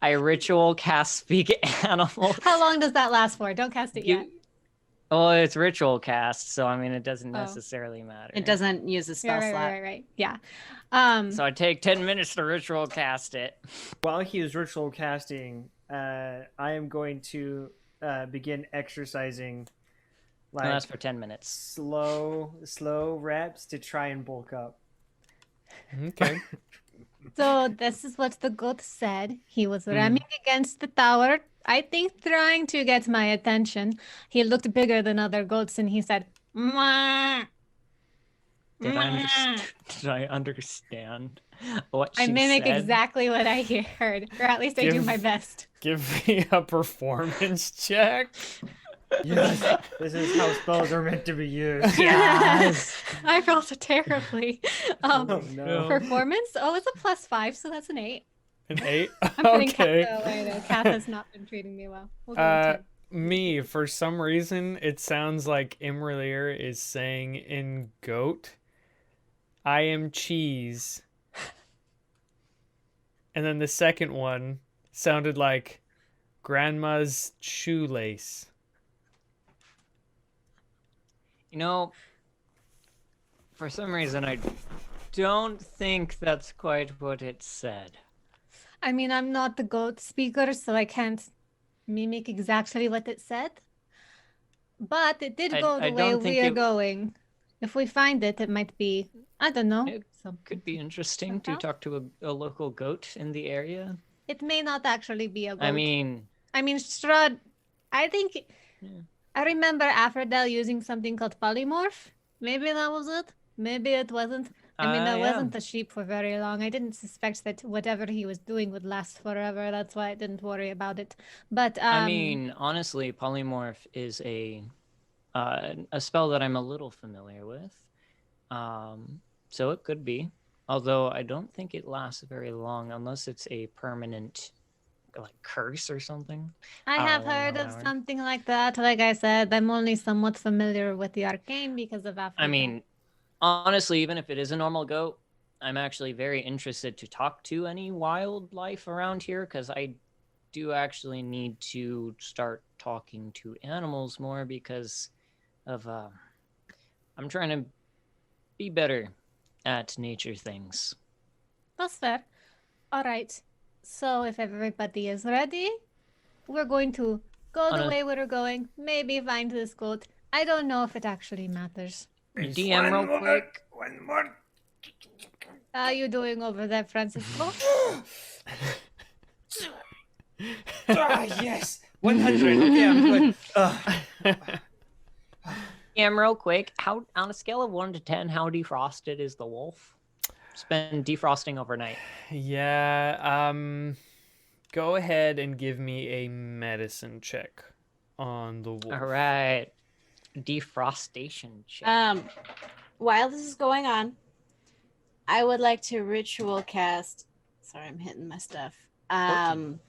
ritual cast speak animals. How long does that last for? Don't cast it yet. Well, it's ritual cast, so I mean it doesn't Oh. necessarily matter. It doesn't use a spell slot. Right. Yeah. So I take 10 minutes to ritual cast it. While he is ritual casting, I am going to begin exercising And that's for 10 minutes. slow reps to try and bulk up. Okay. So this is what the goat said. He was ramming against the tower, I think trying to get my attention. He looked bigger than other goats and he said, "Mwah." Did I understand what she I mimic said? exactly what I heard, or at least I do Give- my best. Give me a performance check. Yes, this is how spells are meant to be used. Yes. I rolled terribly. Oh, no. Performance? Oh, it's a +5, so that's an 8. An 8? I'm putting Okay. Kath away though. Kath has not been treating me well. We'll go with 10. Me, for some reason, it sounds like imra'lyr is saying in goat, I am cheese. And then the second one sounded like grandma's shoelace. You know, for some reason, I don't think that's quite what it said. I mean, I'm not the goat speaker, so I can't mimic exactly what it said. But it did go the I way don't think we are it- going. If we find it, it might be, I don't know. It Some- could be interesting to Somehow? talk to a local goat in the area. It may not actually be a goat. I mean, Strahd, I think, Yeah. I remember Aphrodite using something called polymorph. Maybe that was it. Maybe it wasn't. I mean, I yeah. wasn't a sheep for very long. I didn't suspect that whatever he was doing would last forever. That's why I didn't worry about it. But I mean, honestly, polymorph is a spell that I'm a little familiar with. So it could be. Although I don't think it lasts very long unless it's a permanent like curse or something. I have really heard know of that one. something like that. Like I said, I'm only somewhat familiar with the arcane because of Aphrodite. I mean, honestly, even if it is a normal goat, I'm actually very interested to talk to any wildlife around here because I do actually need to start talking to animals more because of I'm trying to be better at nature things. That's fair. All right. So if everybody is ready, we're going to go the way we're going. Maybe find this goat. I don't know if it actually matters. DM real quick. One more. How are you doing over there, Francisco? Yes, 100. Okay, I'm good. DM real quick. How on a scale of 1 to 10, how defrosted is the wolf? It's been defrosting overnight. Yeah, go ahead and give me a medicine check on the wolf. All right. Defrostation check. While this is going on, I would like to ritual cast. Sorry, I'm hitting my stuff. 14.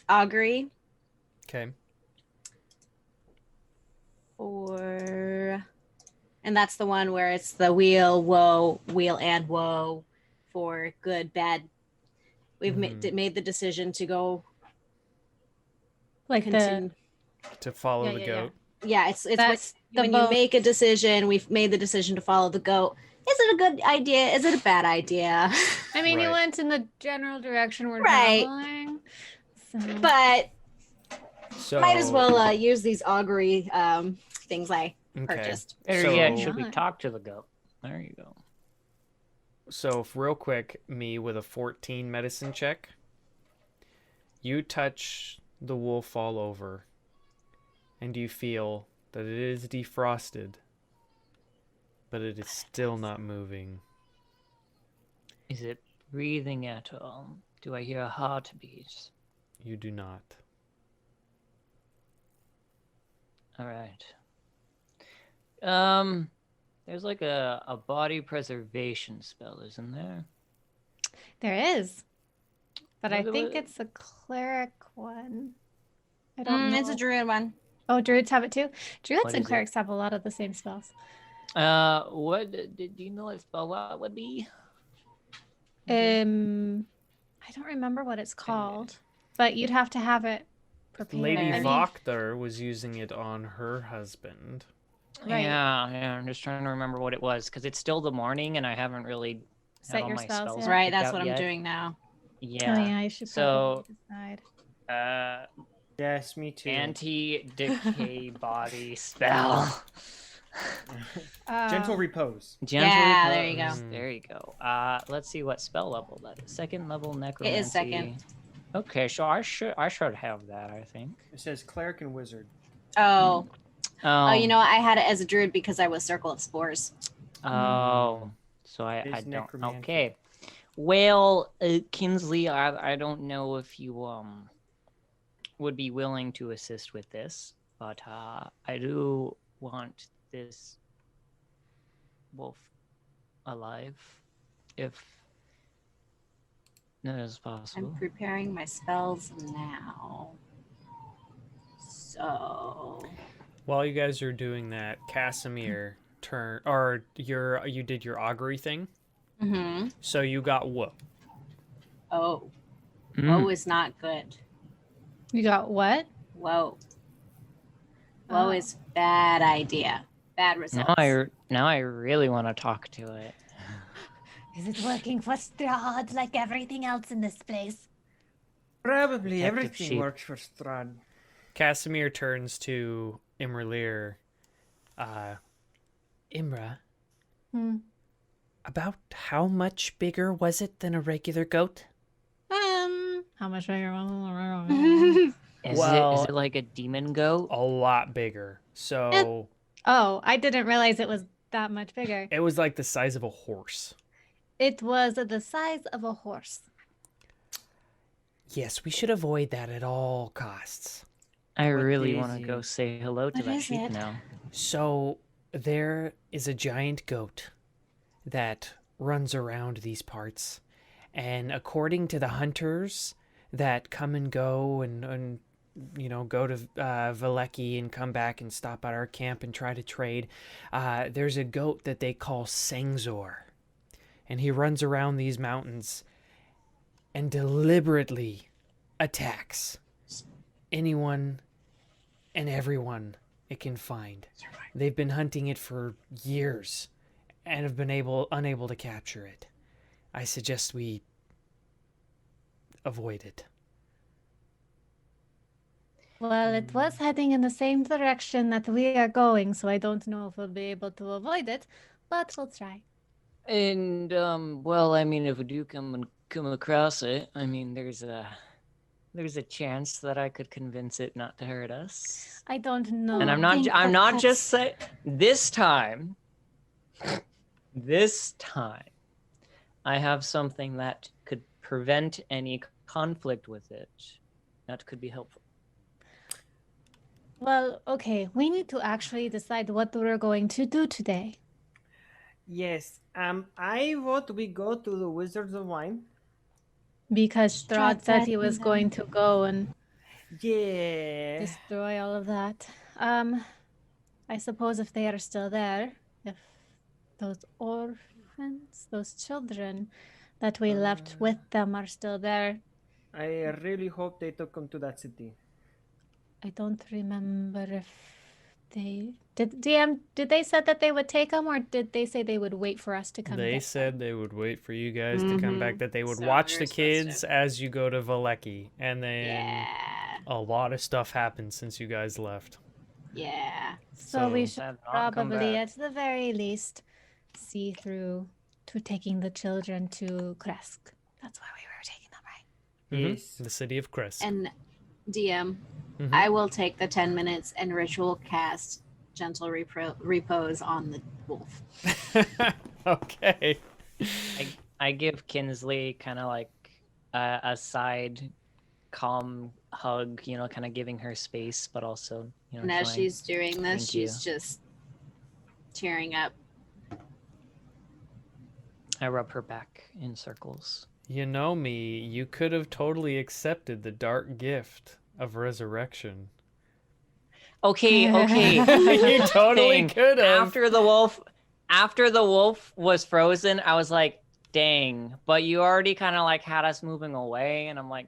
Augury Okay. and that's the one where it's the wheel, woe, wheel, and woe for good, bad. We've made the decision to go Like continue. To follow Yeah, the yeah, goat. Yeah, it's That's when the you boat. make a decision. We've made the decision to follow the goat. Is it a good idea? Is it a bad idea? I mean, he Right. went in the general direction we're Right. traveling. So... But So might as well use these augury things I Okay. purchased. Better yet, so- should we Not. talk to the goat? There you go. So real quick, me with a 14 medicine check. You touch the wolf all over, and you feel that it is defrosted, but it is still not moving. Is it breathing at all? Do I hear a heartbeat? You do not. All right. There's like a body preservation spell, isn't there? There is. But I What- think what- it's a cleric one. I don't know. It's a druid one. Oh, druids have it too? Druids What and is it? clerics have a lot of the same spells. What did you know if what would be? I don't remember what it's called, but you'd have to have it prepared. Lady I mean, Voctor was using it on her husband. Right. Yeah, I'm just trying to remember what it was because it's still the morning and I haven't really Set had all your my spells spells yet. Right, picked that's out what I'm yet. doing now. Yeah. Oh yeah, I should So- probably decide. Yes, me too. Anti-decay body spell. Gentle Oh. repose. Gentle Yeah, there you repose. go. There you go. Let's see what spell level that is. Second level necromancy. It is second. Okay, so I should have that, I think. It says cleric and wizard. Oh, Oh, you know, I had it as a druid because I was Circle of Spores. Oh, so I It's don't. necromancy. Okay. Well, Kinsley, I don't know if you would be willing to assist with this, but I do want this wolf alive, if that is possible. I'm preparing my spells now. So, While you guys are doing that, Casimir you did your augury thing. mm-hmm. So you got whoa. Oh, Mm. woe is not good. You got what? Whoa. Oh. Woe is bad idea. Bad results. Now I really want to talk to it. Is it working for Strahd like everything else in this place? Probably Detective everything sheep. works for Strahd. Casimir turns to imra'lyr. Imra, Hmm. about how much bigger was it than a regular goat? How much bigger? Is Well- it like a demon goat? A lot bigger. So Oh, I didn't realize it was that much bigger. it was like the size of a horse. It was the size of a horse. Yes, we should avoid that at all costs. I What really is want to go it? say hello to What that is sheep it? now. So there is a giant goat that runs around these parts, and according to the hunters that come and go and you know go to Valeki and come back and stop at our camp and try to trade, there's a goat that they call Sangzor, and he runs around these mountains and deliberately attacks anyone and everyone it can find. They've been hunting it for years and have been unable to capture it. I suggest we avoid it. Well, it was heading in the same direction that we are going, so I don't know if we'll be able to avoid it, but we'll try. And well, I mean, if we do come across it, I mean, there's a chance that I could convince it not to hurt us. I don't know. And I'm not think I'm that not that's- just saying this time. This time, I have something that could prevent any conflict with it. That could be helpful. Well, okay, we need to actually decide what we're going to do today. Yes. I vote we go to the Wizards of Wine. Because Strahd said he was threatened going to go and Yeah. destroy all of that. I suppose if they are still there, if those orphans, those children that we left with them are still there, I really hope they took him to that city. I don't remember if they did. DM, did they said that they would take them, or did they say they would wait for us to come? They get said they would wait for you guys to come back, Mhm. that they would So watch we the were supposed kids to- as you go to Valeki, and then Yeah. a lot of stuff happened since you guys left. Yeah. So we So- should Have not come probably, back. at the very least, see through to taking the children to Kresk. That's why we were taking them, right? Mhm. Yes. The city of Chris. And DM, Mhm. I will take the 10 minutes and ritual cast gentle repose on the wolf. Okay. I give Kinsley kind of like a side calm hug, you know, kind of giving her space, but also, you know, And as showing- she's doing this, Thank she's you. just tearing up. I rub her back in circles. You know me, you could have totally accepted the dark gift of resurrection. Okay. You totally Thing. could have. After the wolf was frozen, I was like, dang, but you already kind of like had us moving away, and I'm like,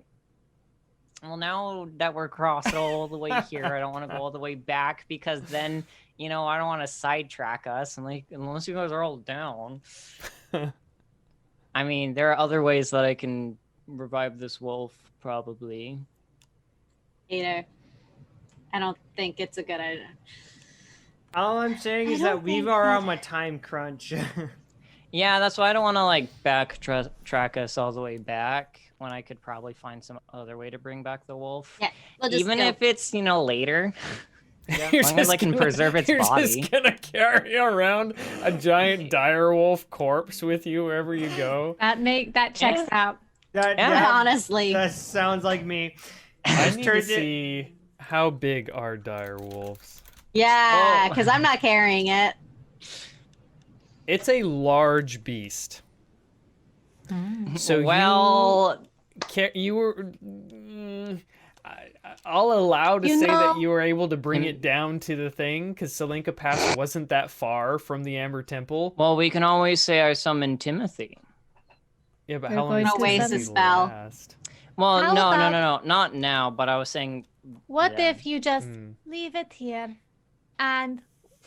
well, now that we're crossed all the way here, I don't want to go all the way back because then, I don't want to sidetrack us, and like, unless you guys are all down. I mean, there are other ways that I can revive this wolf, probably. I don't think it's a good idea. All I'm saying is I that don't we think are that- on a time crunch. Yeah, that's why I don't want to like backtrack us all the way back when I could probably find some other way to bring back the wolf. Yeah, we'll just Even go. if it's, later. You're As long as I can preserve its you're body. just gonna carry around a giant direwolf corpse with you wherever you go. That checks out. Yeah. Honestly, That sounds like me. I Just need to turned it- see how big are direwolves. yeah, Oh. because I'm not carrying it. It's a large beast. So well, you were. I'll allow to say that you were able to bring And- it down to the thing because Salinka Pass wasn't that far from the Amber Temple. we can always say I summoned Timothy. Yeah, but You're how long going does to waste Timothy a spell. last? Well, How no, about- not now. But I was saying, What Yeah. if you just Hmm. leave it here, and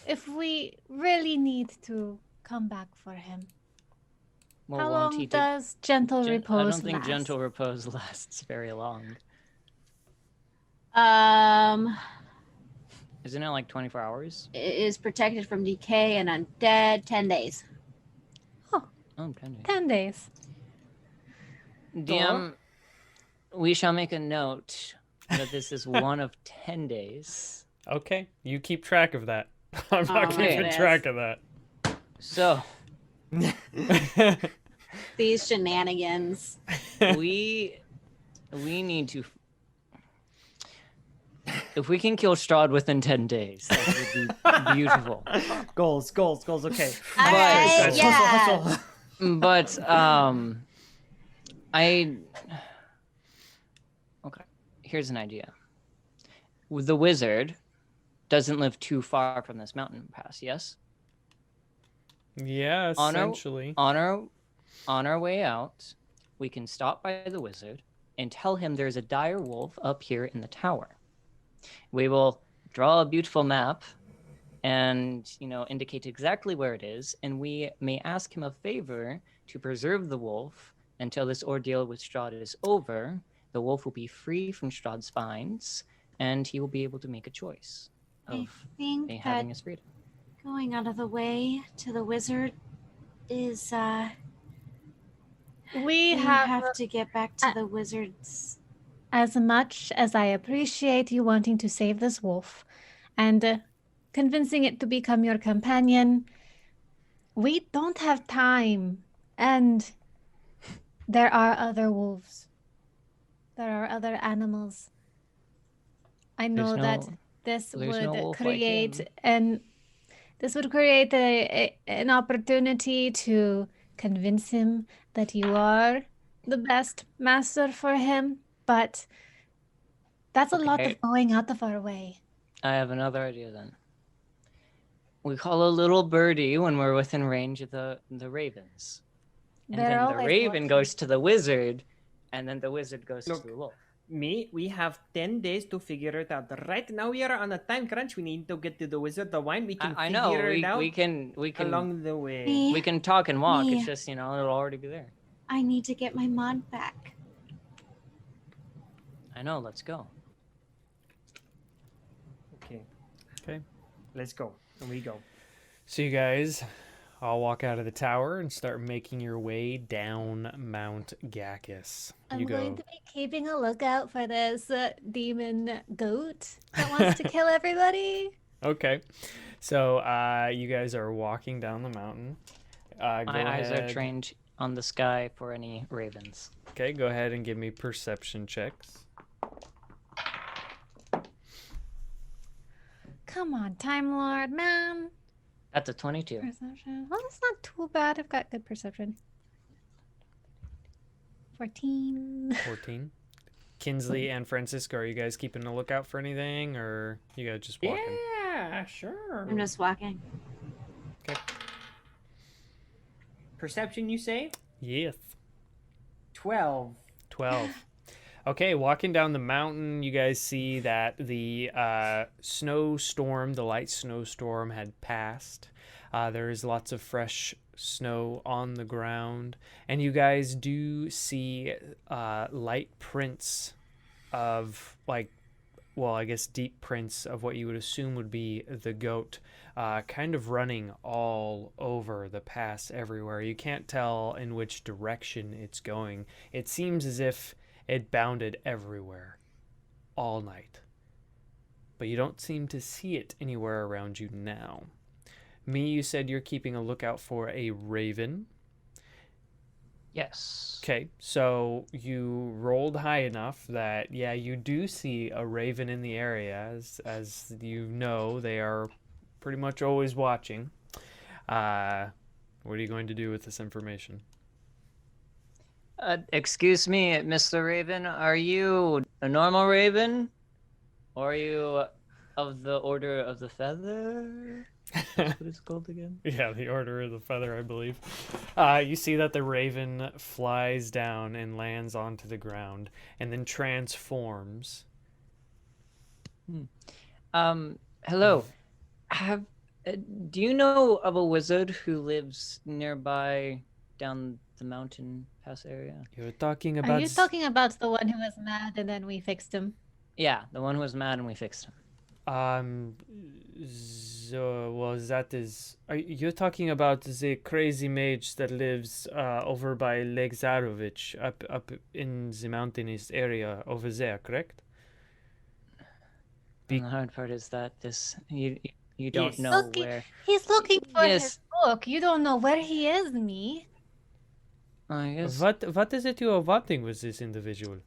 if we really need to come back for him, well, how won't long he take- does gentle Gen- repose I don't think last? gentle repose lasts very long. Isn't it like 24 hours? It is protected from decay and undead. 10 days. Oh, 10 days. 10 days. DM, we shall make a note that this is one of 10 days. Okay, you keep track of that. I'm not Oh my keeping goodness. track of that. So, These shenanigans. we need to... If we can kill Strahd within 10 days, that would be beautiful. Goals. Okay. All right, Hustle, yeah. Hustle. But, okay, here's an idea. The wizard doesn't live too far from this mountain pass, yes? Yeah, On our- essentially. On our way out, we can stop by the wizard and tell him there's a dire wolf up here in the tower. We will draw a beautiful map and, indicate exactly where it is, and we may ask him a favor to preserve the wolf until this ordeal with Strahd is over. The wolf will be free from Strahd's vines, and he will be able to make a choice I of think having that his freedom. going out of the way to the wizard is We we have, have to get back to the wizard's. as much as I appreciate you wanting to save this wolf and convincing it to become your companion, we don't have time. And there are other wolves. There are other animals. I know that this there's no would wolf like create him. an opportunity to convince him that you are the best master for him, but that's a lot Okay. of going out of our way. I have another idea then. We call a little birdie when we're within range of the ravens. And They're then the always raven watching. goes to the wizard, and then the wizard goes Look. to the wolf. We have 10 days to figure it out. Right now we are on a time crunch. We need to get to the wizard. The wine we can I figure know it out we can along the way. Me, we can talk and walk. Me. It's just it'll already be there. I need to get my mod back. I know. Let's go. Okay. Let's go. And we go. So you guys all walk out of the tower and start making your way down Mount Gacchus. I'm You going go. to be keeping a lookout for this demon goat that wants to kill everybody. Okay. So you guys are walking down the mountain. Go My eyes are ahead. trained on the sky for any ravens. Okay, go ahead and give me perception checks. Come on, Time Lord, man. That's a 22. Perception. Well, that's not too bad. I've got good perception. 14. 14. Kinsley and Francisco, are you guys keeping a lookout for anything, or you guys just walking? Yeah, sure. I'm just walking. Perception, you say? Yes. 12. 12. Okay, walking down the mountain, you guys see that the snowstorm, the light snowstorm, had passed. There is lots of fresh snow on the ground, and you guys do see light prints of, like, well, I guess deep prints of what you would assume would be the goat, kind of running all over the pass everywhere. You can't tell in which direction it's going. It seems as if it bounded everywhere all night, but you don't seem to see it anywhere around you now. Me, you said you're keeping a lookout for a raven. Yes. Okay, so you rolled high enough that, yeah, you do see a raven in the area. As you know, they are pretty much always watching. What are you going to do with this information? Excuse me, Mr. Raven, are you a normal raven? Or are you of the Order of the Feather? That's what it's called again? Yeah, the Order of the Feather, I believe. You see that the raven flies down and lands onto the ground, and then transforms. Hello. Do you know of a wizard who lives nearby down the mountain pass area? You're talking about... Are you talking about the one who was mad and then we fixed him? Yeah, the one who was mad and we fixed him. So, well, that is... You're talking about the crazy mage that lives over by Lake Zarovich, up in the mountainous area over there, correct? And the hard part is that you don't Yes. know where. He's looking for Yes. his book. You don't know where he is, me. I guess. What is it you are wanting with this individual?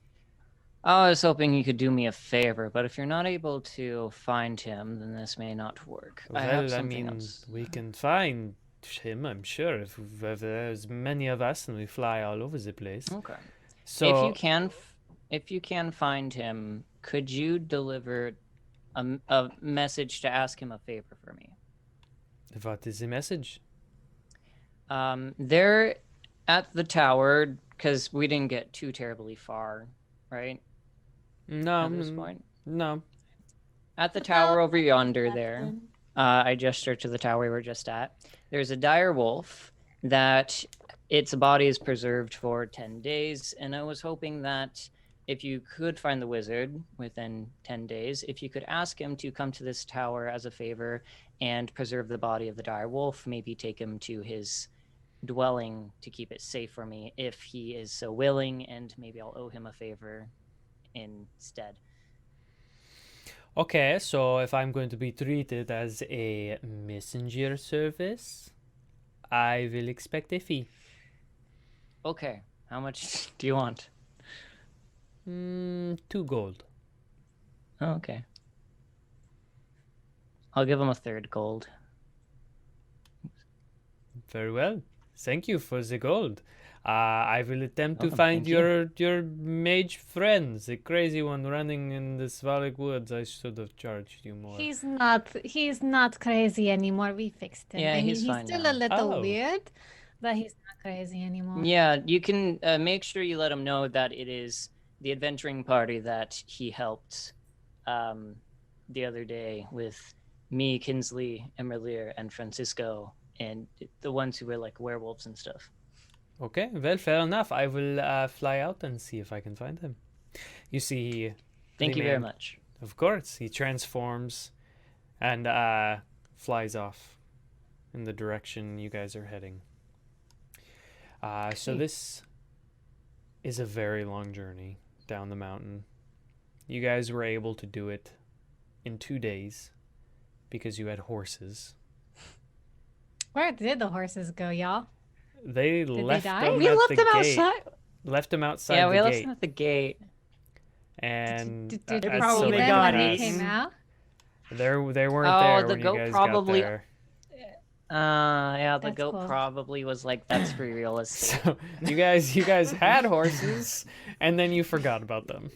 I was hoping you could do me a favor, but if you're not able to find him, then this may not work. I have something else. We can find him, I'm sure. If there's many of us and we fly all over the place. Okay. So If you can find him, could you deliver a message to ask him a favor for me? what is the message? They're at the tower, because we didn't get too terribly far, right? No, At this point. no. At the tower over yonder there, I gesture to the tower we were just at. There's a direwolf that its body is preserved for 10 days, and I was hoping that if you could find the wizard within 10 days, if you could ask him to come to this tower as a favor and preserve the body of the direwolf, maybe take him to his dwelling to keep it safe for me if he is so willing, and maybe I'll owe him a favor instead. Okay, so if I'm going to be treated as a messenger service, I will expect a fee. Okay, how much do you want? 2 gold. Oh, okay. I'll give him a 3rd gold. Very well. Thank you for the gold. I will attempt to Welcome, find thank you. your mage friend, the crazy one running in the Svalek woods. I should have charged you more. He's not crazy anymore. We fixed him. Yeah, I mean, he's fine still now. a little Oh. weird, but he's not crazy anymore. Yeah, you can make sure you let him know that it is the adventuring party that he helped the other day with me, Kinsley, imra'lyr, and Francisco, and the ones who were like werewolves and stuff. Okay, well, fair enough. I will fly out and see if I can find him. You see, Thank the you very man- much. Of course, he transforms and flies off in the direction you guys are heading. So this is a very long journey down the mountain. You guys were able to do it in 2 days because you had horses. Where did the horses go, y'all? They they left die? them We at left the them gate. outside. Left them outside Yeah, the we left gate. them at the gate. And Did so we probably see they them got when we eaten. came out? They weren't Oh, there the when you goat guys probably- got there. Yeah, the That's goat cool. probably was like, that's for real estate. So you guys had horses, and then you forgot about them.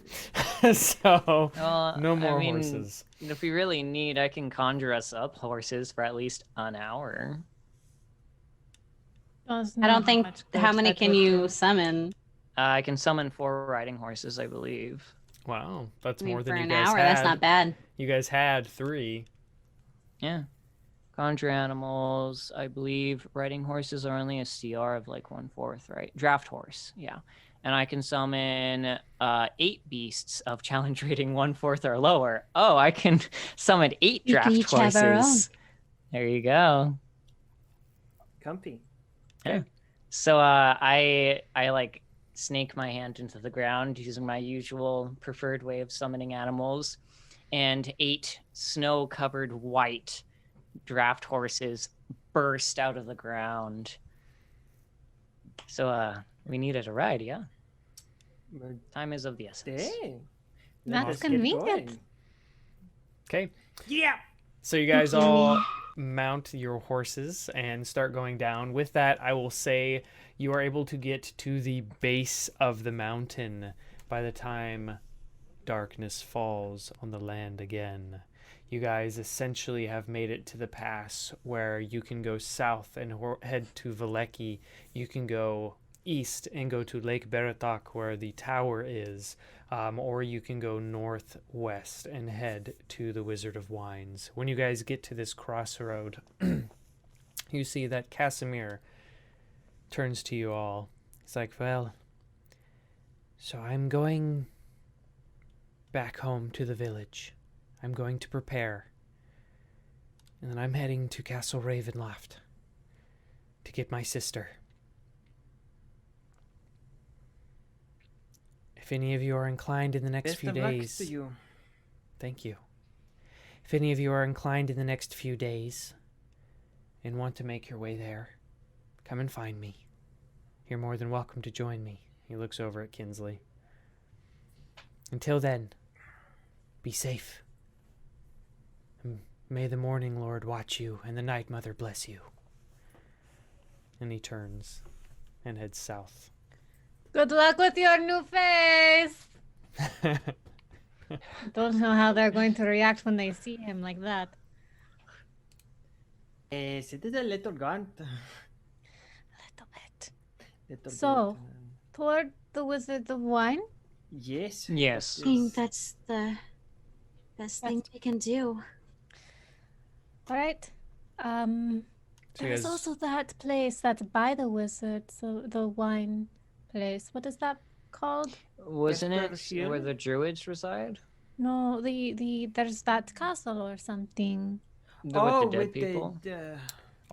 So no more I mean, horses. if we really need, I can conjure us up horses for at least an hour. Don't I know don't think. much How good many that can would you do. summon? I can summon 4 riding horses, I believe. Wow, that's I mean, more for than you an guys hour, had. that's not bad. You guys had 3. Yeah. Conjure animals, I believe riding horses are only a CR of like 1/4, right? Draft horse, yeah. And I can summon 8 beasts of challenge rating 1/4 or lower. Oh, I can summon 8 We can draft each have our horses. There you go. Comfy. Yeah. So I like snake my hand into the ground using my usual preferred way of summoning animals, and 8 snow-covered white draft horses burst out of the ground. So we needed a ride, yeah. Well, Time is of the essence. dang. That's Let's get convenient. going. Okay. Yeah. So you guys all mount your horses and start going down. With that, I will say you are able to get to the base of the mountain by the time darkness falls on the land again. You guys essentially have made it to the pass where you can go south and head to Valeki. You can go east and go to Lake Baratok where the tower is, or you can go northwest and head to the Wizard of Wines. When you guys get to this crossroad, you see that Casimir turns to you all. He's like, well, so I'm going back home to the village. I'm going to prepare. And then I'm heading to Castle Ravenloft to get my sister. If any of you are inclined in the next Best few of luck days... to you. Thank you. If any of you are inclined in the next few days and want to make your way there, come and find me. You're more than welcome to join me. He looks over at Kinsley. Until then, be safe. And may the Morning Lord watch you and the Night Mother bless you. And he turns and heads south. Good luck with your new face. Don't know how they're going to react when they see him like that. Yes, it is a little gaunt. A little bit. Little So- bit, Toward the Wizard of Wine? yes. Yes. I think that's the best thing we can do. All right. So you There's guys- also that place that's by the wizard, so the wine place. What is that called? Wasn't it Esper where Shield? the druids reside? No, the there's that castle or something. With Oh, the dead with people? the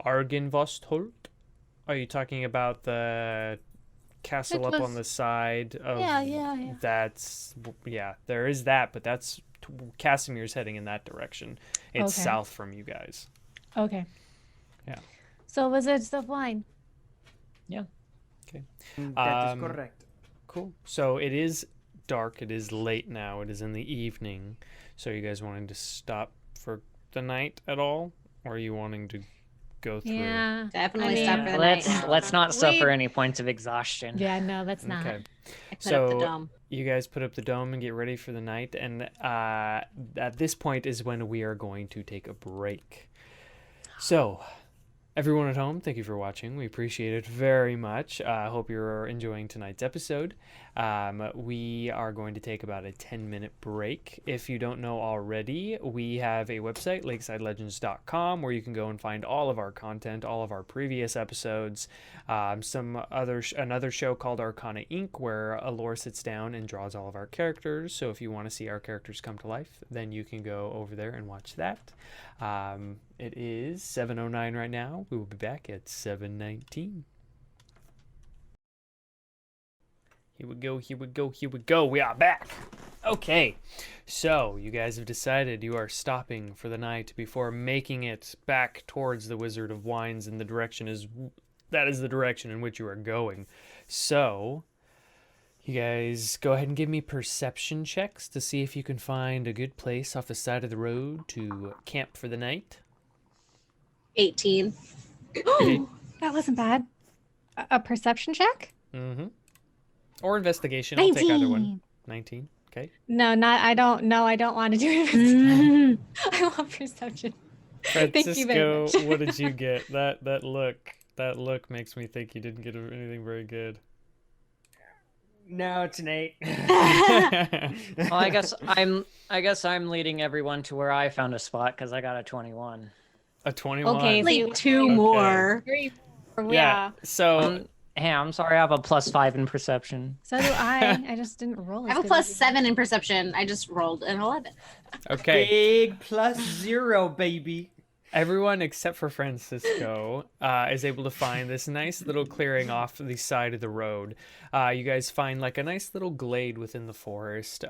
Argenvostholt? Are you talking about the castle It up on was- the side of... Yeah. That's... Yeah, there is that, but that's... Casimir's heading in that direction. It's Okay. south from you guys. Okay. Yeah. So Wizards of Wine. that is Um, correct. Cool. So it is dark. It is late now. It is in the evening. So are you guys wanting to stop for the night at all? Or are you wanting to go through? Yeah. Definitely I stop mean- for the night. Let's not suffer We- any points of exhaustion. Yeah, no, that's not. Okay. I put up So the dome. you guys put up the dome and get ready for the night. And at this point is when we are going to take a break. So everyone at home, thank you for watching. We appreciate it very much. I hope you're enjoying tonight's episode. We are going to take about a 10-minute break. If you don't know already, we have a website, lakesidelegends.com, where you can go and find all of our content, all of our previous episodes, another show called Arcana Inc., where Allure sits down and draws all of our characters. So if you want to see our characters come to life, then you can go over there and watch that. It is 7:09 right now. We will be back at 7:19. Here we go. We are back. Okay. So, you guys have decided you are stopping for the night before making it back towards the Wizard of Wines, and that is the direction in which you are going. So, you guys go ahead and give me perception checks to see if you can find a good place off the side of the road to camp for the night. 18. That wasn't bad. A perception check? Mm-hmm. Or investigation. I'll take either one. 19. Okay. No, not. I don't. No, I don't want to do it. I want perception. Thank you very Francisco, much. what did you get? That look makes me think you didn't get anything very good. No, it's an 8. Well, I guess I'm leading everyone to where I found a spot because I got a 21. A 21. Okay, Like 2 more. Yeah. So Hey, I'm sorry, I have a +5 in perception. So do I. I just didn't roll. I have a +7 in perception. I just rolled an 11. okay. Big +0, baby. Everyone except for Francisco is able to find this nice little clearing off the side of the road. You guys find like a nice little glade within the forest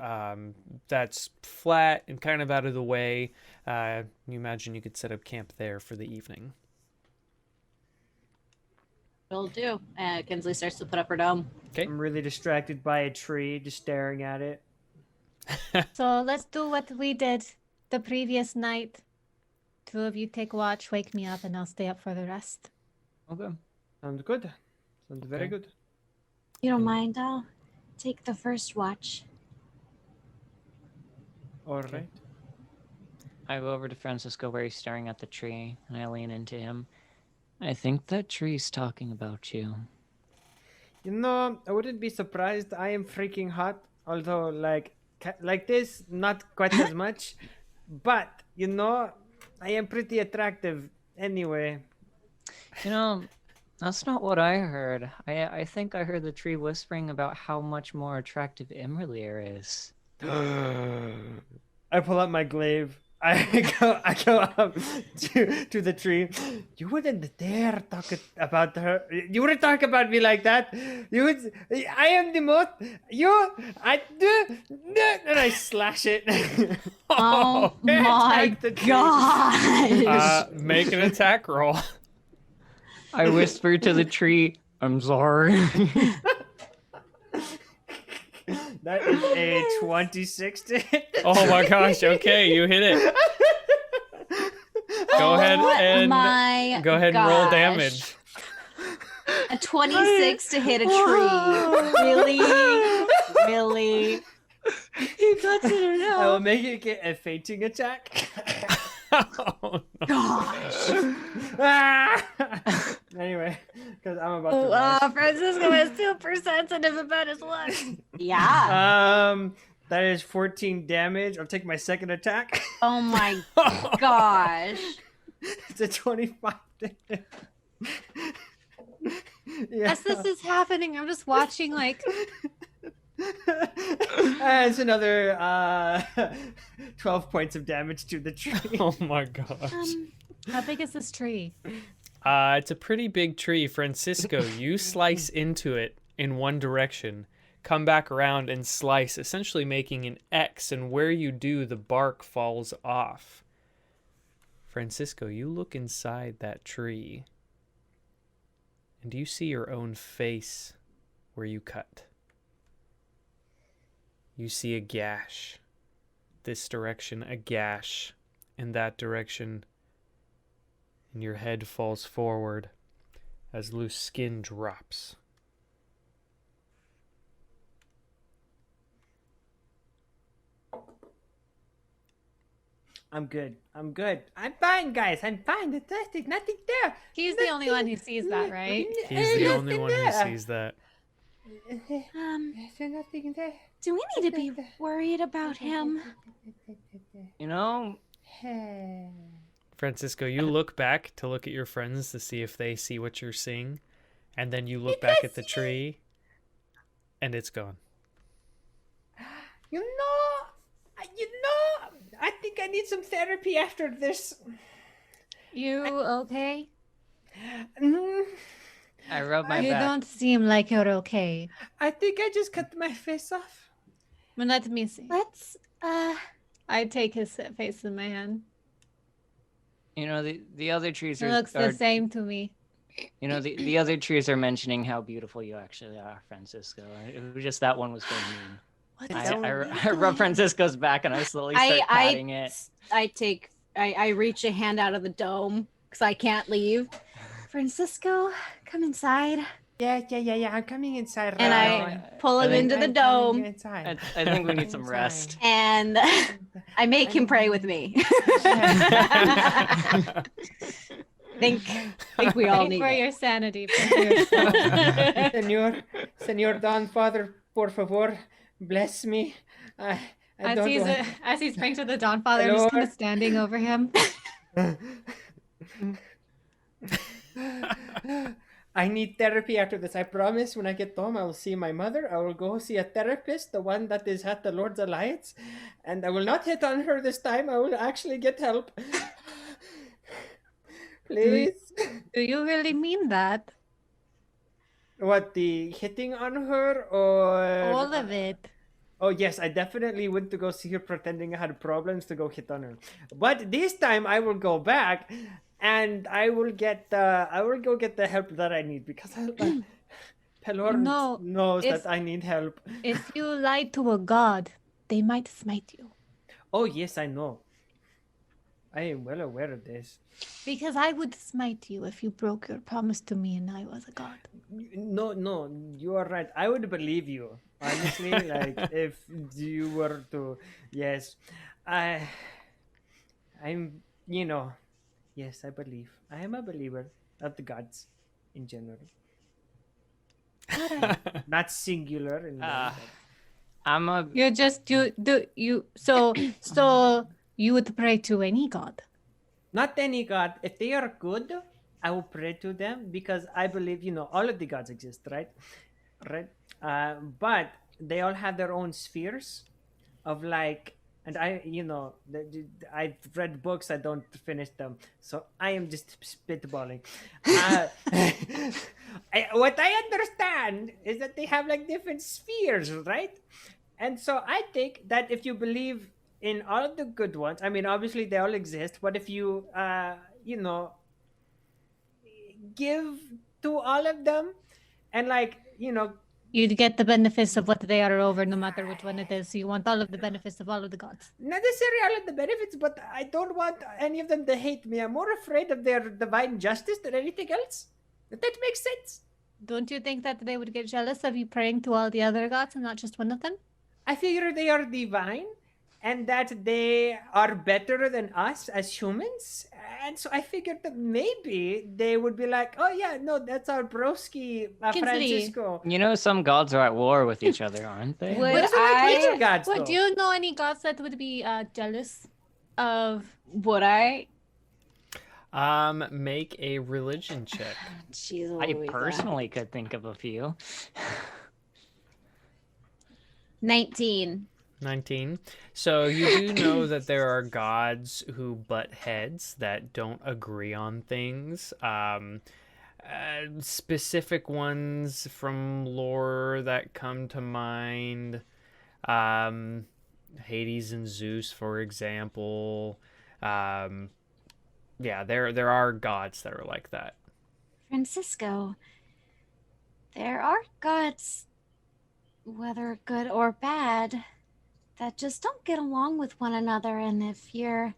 that's flat and kind of out of the way. You imagine you could set up camp there for the evening. Will do. Kinsley starts to put up her dome. Okay. I'm really distracted by a tree, just staring at it. So let's do what we did the previous night. 2 of you take watch, wake me up, and I'll stay up for the rest. Okay. Sounds good. Sounds very Okay. good. You don't mind? I'll take the first watch. All right. I go over to Francisco where he's staring at the tree, and I lean into him. I think that tree's talking about you. You know, I wouldn't be surprised. I am freaking hot. Although, like this, not quite as much. But, you know, I am pretty attractive anyway. You know, that's not what I heard. I think I heard the tree whispering about how much more attractive imra'lyr is. I pull out my glaive. I go up to the tree. You wouldn't dare talk about her. You wouldn't talk about me like that. You would. I am the most. I do. And I slash it. Oh my Attack the tree. gosh! Make an attack roll. I whisper to the tree, I'm sorry. That is a 26 to hit. Oh my gosh, okay, you hit it. Go ahead and my go ahead and roll gosh. damage. A 26 to hit a tree. Really? Really? You got it I will make it get a fainting attack. Oh, no. Gosh. Anyway, because I'm about to rise. Francisco is super sensitive about his luck. Yeah. That is 14 damage. I'll take my second attack. Oh my gosh. It's a 25 damage. Yeah. As this is happening, I'm just watching like It's another 12 points of damage to the tree. Oh my gosh. how big is this tree? It's a pretty big tree. Francisco, you slice into it in one direction, come back around and slice, essentially making an X, and where you do, the bark falls off. Francisco, you look inside that tree, and you see your own face where you cut. You see a gash. This direction, a gash. In that direction, and your head falls forward as loose skin drops. I'm good. I'm good. I'm fine, guys. I'm fine. There's nothing there. He's the only one who sees that, right? He's the only one who sees that. There's nothing there. Do we need to be worried about him? You know, Francisco, you look back to look at your friends to see if they see what you're seeing, and then you look back at the tree, and it's gone. You know, I think I need some therapy after this. You okay? I rub my You back. don't seem like you're okay. I think I just cut my face off. Well, let me see. Let's I take his face in my hand. You know, the other trees It are, looks the same to me. you know, the other trees are mentioning how beautiful you actually are, Francisco. It was just that one was going mean. I rub Francisco's back and I slowly start patting it. I reach a hand out of the dome because I can't leave. Francisco, come inside. Yeah. I'm coming inside. And right I now. pull him think into the I'm coming dome, inside. I think we need some rest. and I make him pray with me. think we all Pray need for it. your sanity. Pray for yourself. Senor Don Father, por favor, bless me. I As don't he's want... as he's praying to the Dawn Father, I'm just kind of Lord. standing over him. I need therapy after this. I promise when I get home, I will see my mother. I will go see a therapist, the one that is at the Lord's Alliance. And I will not hit on her this time. I will actually get help. Please. Do you really mean that? What, the hitting on her or... All of it. Oh yes, I definitely went to go see her pretending I had problems to go hit on her. But this time I will go back and I will go get the help that I need because Pelor No, knows if- that I need help. If you lie to a god, they might smite you. Oh yes, I know. I am well aware of this. Because I would smite you if you broke your promise to me and I was a god. No, you are right. I would believe you. Honestly, like if you were to, yes, I'm, yes, I believe. I am a believer of the gods in general. Not singular. I'm a You're just so you would pray to any god. Not any god. If they are good, I will pray to them because I believe, all of the gods exist, right? Right? But they all have their own spheres of and I've read books, I don't finish them. So I am just spitballing. What I understand is that they have different spheres, right? And so I think that if you believe in all of the good ones, I mean, obviously they all exist, but if you, give to all of them and You'd get the benefits of what they are over, no matter which one it is. So you want all of the benefits of all of the gods. not necessarily all of the benefits, but I don't want any of them to hate me. I'm more afraid of their divine justice than anything else. If that makes sense. Don't you think that they would get jealous of you praying to all the other gods and not just one of them? I figure they are divine and that they are better than us as humans. And so I figured that maybe they would be like, oh yeah, no, that's our broski, Francisco. some gods are at war with each other, aren't they? Would What is it with nature gods, Would though? you know any gods that would be jealous of? Would I? Make a religion check. Jeez, I Louisa. personally could think of a few. 19. 19. So you do know that there are gods who butt heads, that don't agree on things. Specific ones from lore that come to mind. Hades and Zeus, for example. Yeah, there are gods that are like that. Francisco, there are gods, whether good or bad, that just don't get along with one another. And if you're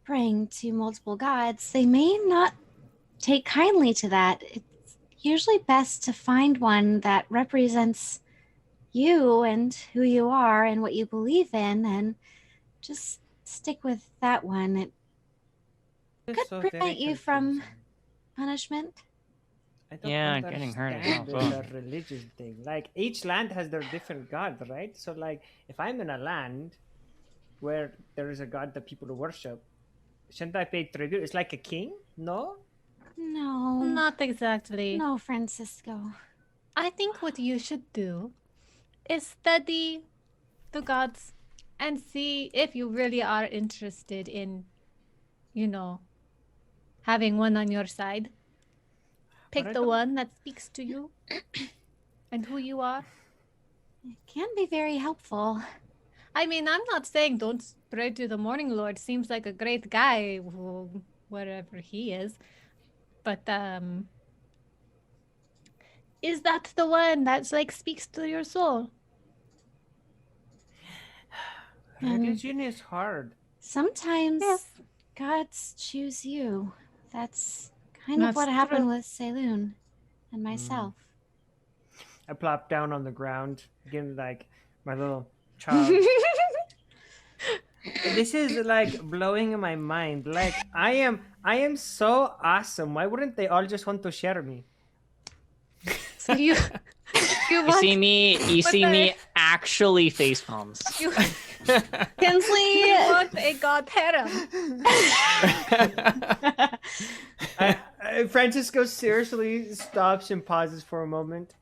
praying to multiple gods, they may not take kindly to that. It's usually best to find one that represents you and who you are and what you believe in, and just stick with that one. It could prevent you from punishment. I don't Yeah, getting hurt is understand awful. the religious thing. Each land has their different god, right? So if I'm in a land where there is a god that people worship, shouldn't I pay tribute? It's like a king? No? No. Not exactly. No, Francisco. I think what you should do is study the gods and see if you really are interested in, having one on your side. But I Pick the don't- one that speaks to you and who you are. It can be very helpful. I mean, I'm not saying don't pray to the Morning Lord. Seems like a great guy, wherever he is. But, is that the one that's speaks to your soul? Religion is hard. Sometimes Yes. gods choose you. That's Kind of That's what happened true. with Saloon and myself. I plop down on the ground, again, like my little child. This is like blowing my mind. Like I am so awesome. Why wouldn't they all just want to share me? So you You want see me. You What's see that? me actually face palms. you, Kinsley! you want a god harem. Francisco seriously stops and pauses for a moment.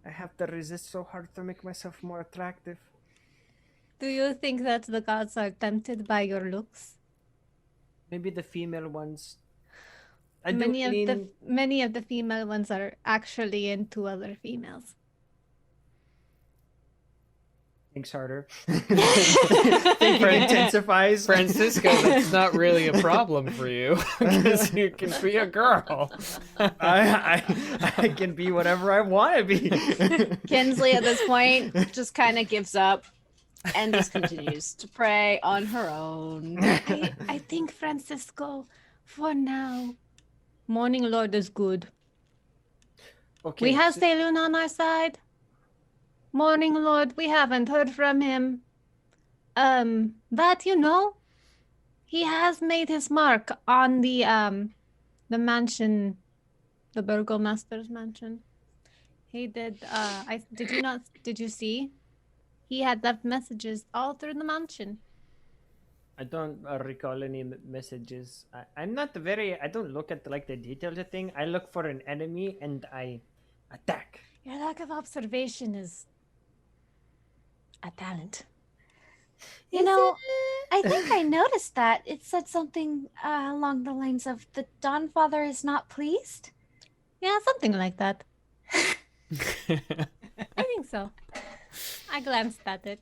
I have to resist so hard to make myself more attractive. Do you think that the gods are tempted by your looks? Maybe the female ones. I do Many mean, of the female ones are actually into other females. thinks harder. Thinking intensifies. Francisco, that's not really a problem for you because you can be a girl. I can be whatever I want to be. Kinsley at this point just kind of gives up and just continues to pray on her own. I think, Francisco, for now, Morning Lord is good. Okay. We have Saloon on our side. Morning Lord, we haven't heard from him. But you know, he has made his mark on the mansion, the burgomaster's mansion. He did. Did you see? He had left messages all through the mansion. I don't recall any messages. I'm not very. I don't look at like the details of thing. I look for an enemy and I attack. Your lack of observation is a talent. You know, I think I noticed that. It said something along the lines of the Dawnfather is not pleased. Yeah, something like that. I think so. I glanced at it.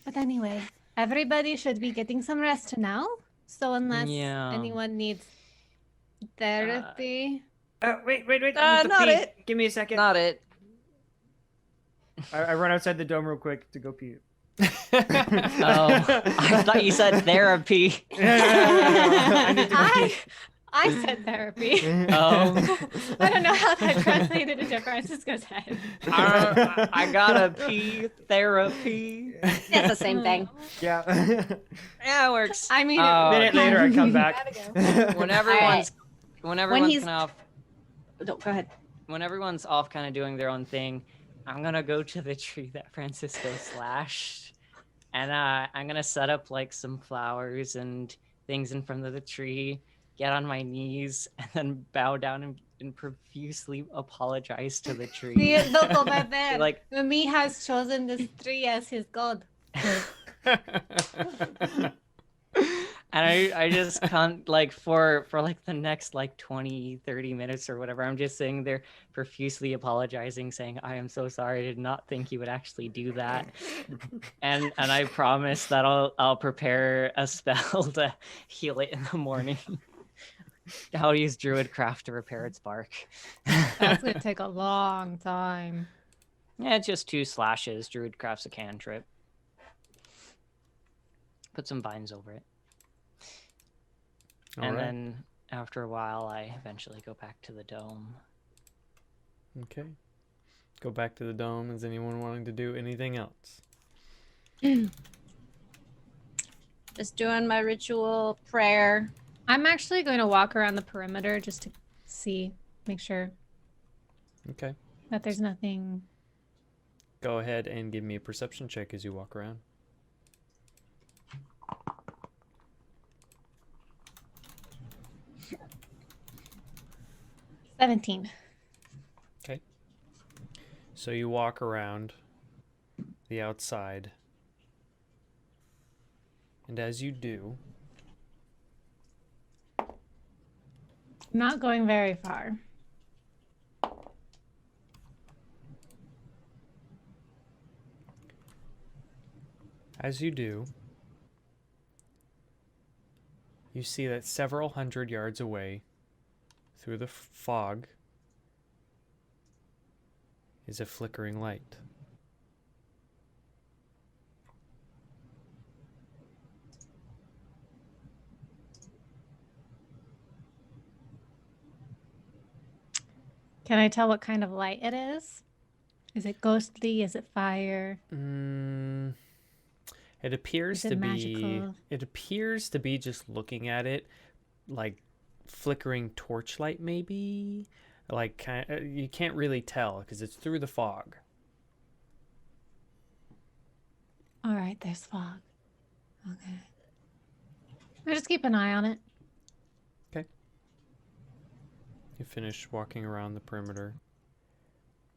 But anyway, everybody should be getting some rest now. So unless Yeah. anyone needs therapy. Wait. I need to not pee. it. Give me a second. Not it. I run outside the dome real quick to go pee. Oh, I thought you said therapy. I need to go pee. I said therapy. Oh, I don't know how that translated into Francisco's head. I gotta pee. Therapy. It's the same thing. Yeah. Yeah, it works. I mean, Oh, A minute later, I come back. When everyone's when everyone's he's- kind of No, go ahead. when everyone's off kind of doing their own thing, I'm gonna go to the tree that Francisco slashed, and I'm gonna set up like some flowers and things in front of the tree, get on my knees, and then bow down and profusely apologize to the tree. Like, Me has chosen this tree as his god. and I just can't, like, for like the next like 20-30 minutes or whatever, I'm just sitting there profusely apologizing, saying I am so sorry, I did not think you would actually do that, and I promise that I'll prepare a spell to heal it in the morning. I'll use druidcraft to repair its bark. That's gonna take a long time. Yeah, it's just 2 slashes. Druidcraft's a cantrip. Put some vines over it. And Alright. then after a while, I eventually go back to the dome. Okay. Go back to the dome. Is anyone wanting to do anything else? Just doing my ritual prayer. I'm actually going to walk around the perimeter just to see, make sure Okay. that there's nothing. Go ahead and give me a perception check as you walk around. – 17. Okay. So you walk around the outside. And as you do, Not going very far. you see that several hundred yards away, through the fog, is a flickering light. Can I tell what kind of light it is? Is it ghostly? Is it fire? It appears Is it to be. magical? It appears to be, just looking at it, like flickering torchlight, maybe. Like you can't really tell because it's through the fog. All right, there's fog. Okay. I'll just keep an eye on it. Okay. You finish walking around the perimeter.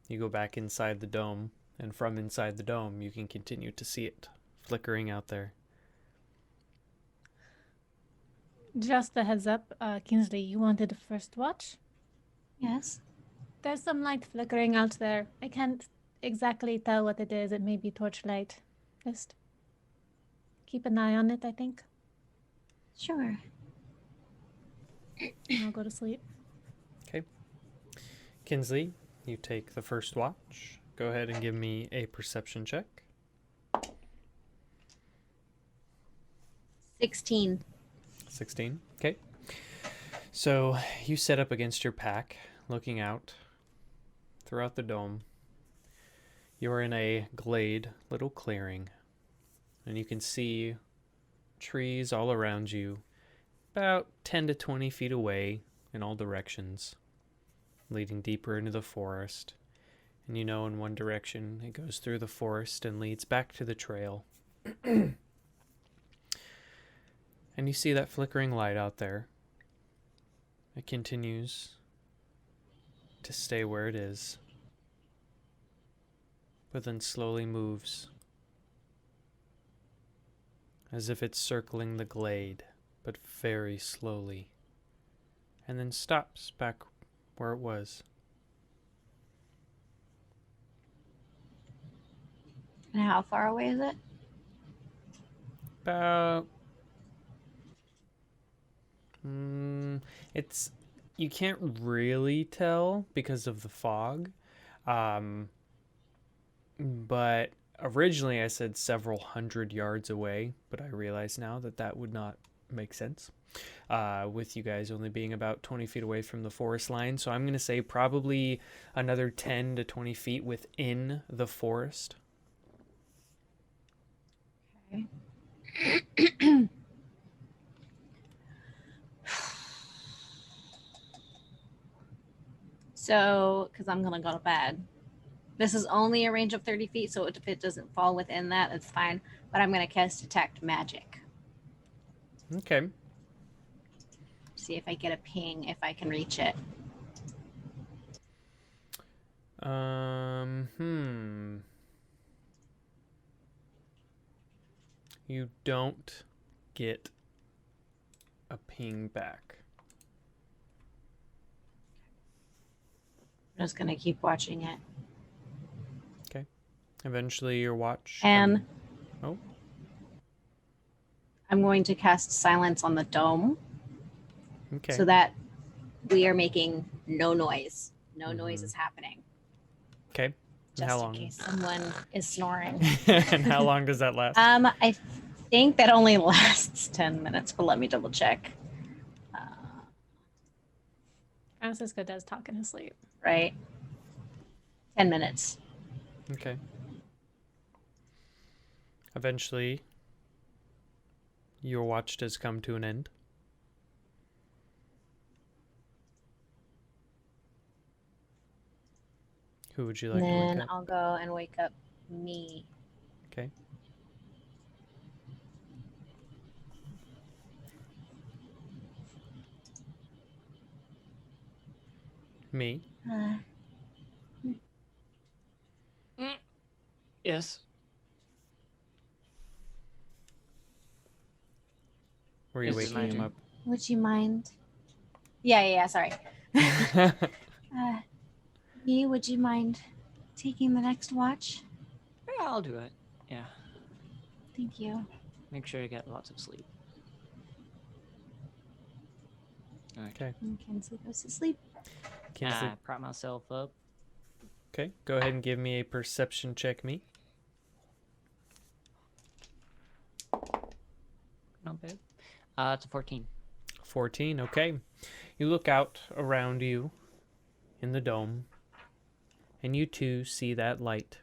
You go back inside the dome, and from inside the dome, you can continue to see it flickering out there. Just a heads up, Kingsley, you wanted the first watch? Yes. There's some light flickering out there. I can't exactly tell what it is. It may be torchlight. Just keep an eye on it, I think. Sure. And I'll go to sleep. Okay. Kinsley, you take the first watch. Go ahead and give me a perception check. 16. 16. Okay. So you set up against your pack, looking out throughout the dome. You're in a glade, little clearing, and you can see trees all around you, about 10 to 20 feet away in all directions, leading deeper into the forest. And you know in one direction it goes through the forest and leads back to the trail. And you see that flickering light out there. It continues to stay where it is, but then slowly moves, as if it's circling the glade, but very slowly, and then stops back where it was. And how far away is it? About it's, you can't really tell because of the fog, but originally I said several hundred yards away, but I realize now that that would not make sense, with you guys only being about 20 feet away from the forest line. So I'm going to say probably another 10 to 20 feet within the forest. Okay. So, because I'm going to go to bed. This is only a range of 30 feet, so if it doesn't fall within that, it's fine. But I'm going to cast Detect Magic. Okay. See if I get a ping, if I can reach it. You don't get a ping back. I'm just going to keep watching it. Okay. Eventually your watch. And Oh. I'm going to cast Silence on the dome. Okay. So that we are making no noise. No noise is happening. Okay. Just How in long? case someone is snoring. And how long does that last? I think that only lasts 10 minutes, but let me double check. Francisco does talk in his sleep. Right. 10 minutes. Okay. Eventually, your watch does come to an end. Who would you like And to then wake up? I'll go and wake up me. Okay. Me? Yes. Were you Is it waking my him turn? up? Would you mind? Yeah, sorry. Me, would you mind taking the next watch? Yeah, I'll do it. Yeah. Thank you. Make sure you get lots of sleep. All right. Okay. And Kenzie goes to sleep. Kinsley. I prop myself up. Okay. Go ahead and give me a perception check, me. Not bad. It's a 14. 14. Okay. You look out around you in the dome, and you too see that light.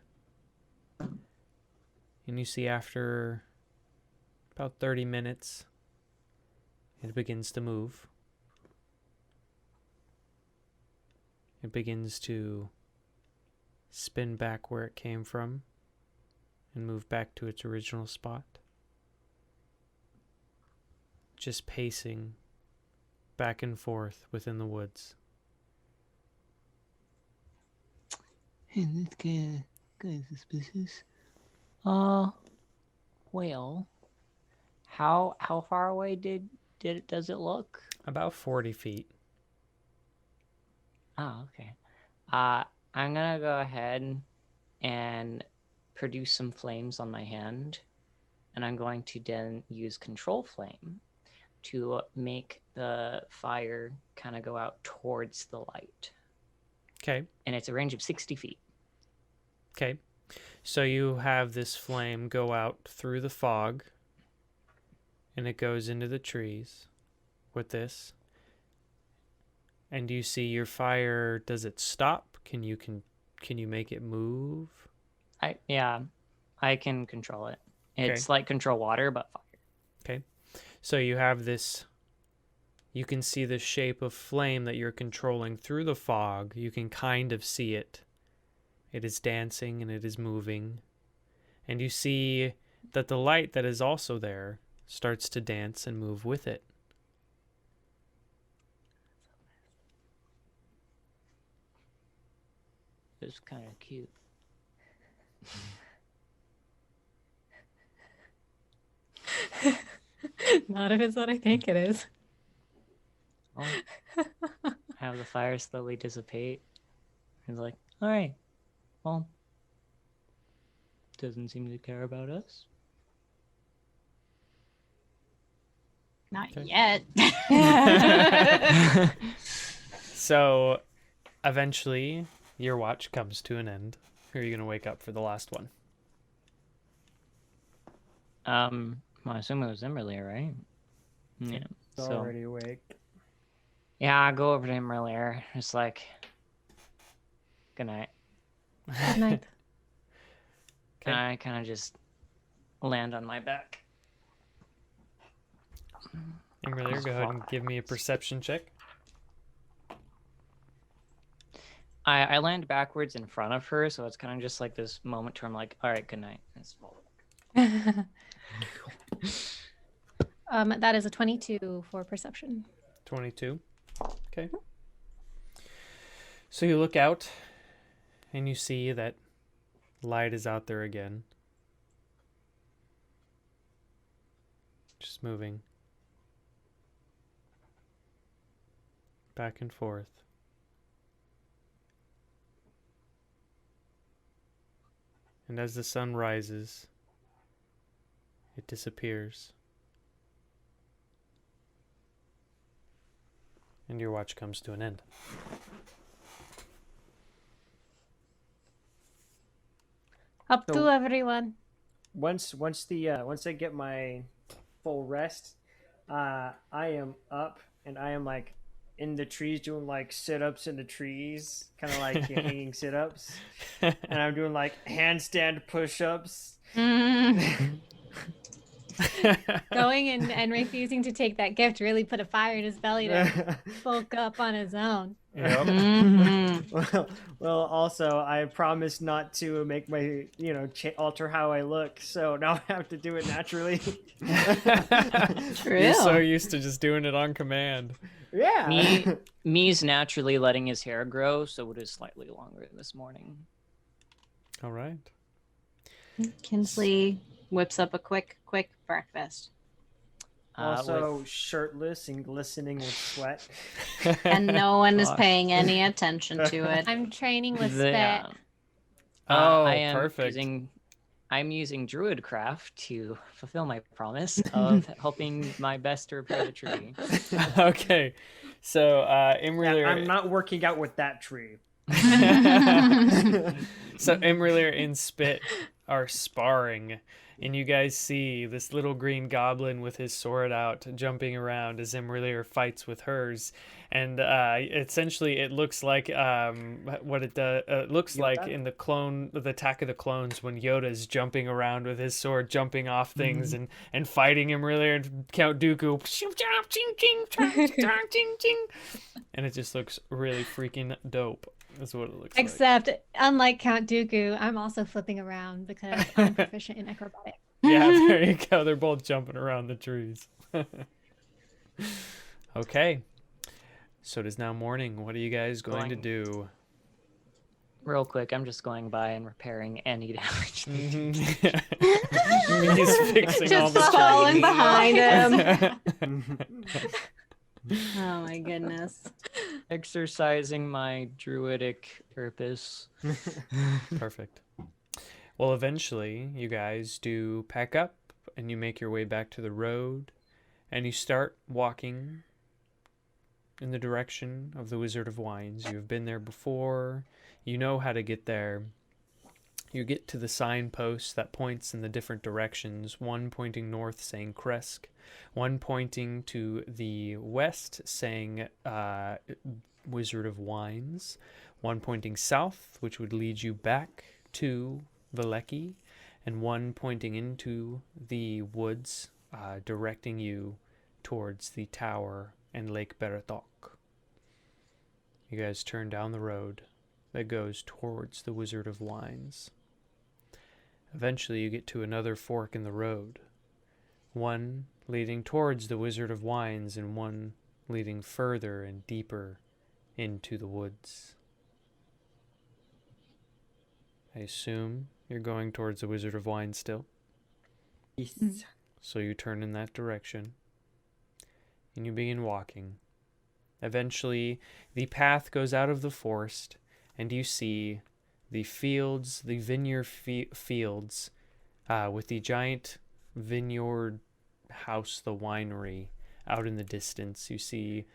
And you see after about 30 minutes, it begins to move. It begins to spin back where it came from and move back to its original spot. Just pacing back and forth within the woods. Hey, that's kind of suspicious. Well, how far away does it look? About 40 feet. Oh, okay. I'm gonna go ahead and produce some flames on my hand, and I'm going to then use control flame to make the fire kind of go out towards the light. Okay. And it's a range of 60 feet. Okay. So you have this flame go out through the fog, and it goes into the trees with this. And you see your fire, does it stop? Can you make it move? I can control it. Okay. It's like control water, but fire. Okay. So you have this, you can see the shape of flame that you're controlling through the fog. You can kind of see it. It is dancing and it is moving. And you see that the light that is also there starts to dance and move with it. It's kind of cute. Not if it's what I think it is. Well, have the fire slowly dissipate. He's like, all right, well, doesn't seem to care about us. Not Okay. yet. So eventually your watch comes to an end. Or are you going to wake up for the last one? Well, I assume it was imra'lyr, right? Yeah. It's So already awake. yeah, I go over to imra'lyr. It's like, good night. Good night. Okay. And I kind of just land on my back. imra'lyr, go ahead and give me a perception check. I land backwards in front of her, so it's kind of just like this moment where I'm like, all right, good night. And it's That is a 22 for perception. 22. Okay. So you look out and you see that light is out there again. Just moving back and forth. And as the sun rises, it disappears. And your watch comes to an end. Up So- to everyone. Once I get my full rest, I am up and I am like in the trees doing like sit-ups in the trees, kind of like hanging sit-ups, and I'm doing like handstand push-ups. Going and refusing to take that gift really put a fire in his belly to bulk up on his own. Yep. Well, also I promised not to make my alter how I look, so now I have to do it naturally. You're so used to just doing it on command. Yeah. Me's naturally letting his hair grow, so it is slightly longer this morning. All right. Kinsley whips up a quick breakfast. Also shirtless and glistening with sweat. And no one is Gosh. paying any attention to it. I'm training with spit. Yeah. Oh, I am perfect. I'm using druidcraft to fulfill my promise of helping my best to repair the tree. Okay. So, imra'lyr... I'm not working out with that tree. So imra'lyr in spit are sparring, and you guys see this little green goblin with his sword out jumping around as imra'lyr fights with hers. And essentially it looks like what it does. It looks like in the Attack of the Clones when Yoda's jumping around with his sword, jumping off things and fighting imra'lyr and Count Dooku. And it just looks really freaking dope. That's what it looks like. Except, unlike Count Dooku, I'm also flipping around because I'm proficient in acrobatics. Yeah, there you go. They're both jumping around the trees. Okay. So it is now morning. What are you guys going to do? Real quick, I'm just going by and repairing any damage. He's fixing all Just the falling trees. behind him. Oh my goodness. Exercising my druidic purpose. Perfect. Well, eventually, you guys do pack up and you make your way back to the road and you start walking in the direction of the Wizard of Wines. You've been there before. You know how to get there. You get to the signpost that points in the different directions, one pointing north saying Kresk, one pointing to the west saying Wizard of Wines, one pointing south, which would lead you back to Valleki, and one pointing into the woods, directing you towards the tower and Lake Baratok. You guys turn down the road that goes towards the Wizard of Wines. Eventually you get to another fork in the road, one leading towards the Wizard of Wines and one leading further and deeper into the woods. I assume you're going towards the Wizard of Wines still. Yes. So you turn in that direction and you begin walking. Eventually the path goes out of the forest and you see the fields, the vineyard fields, with the giant vineyard house, the winery, out in the distance. You see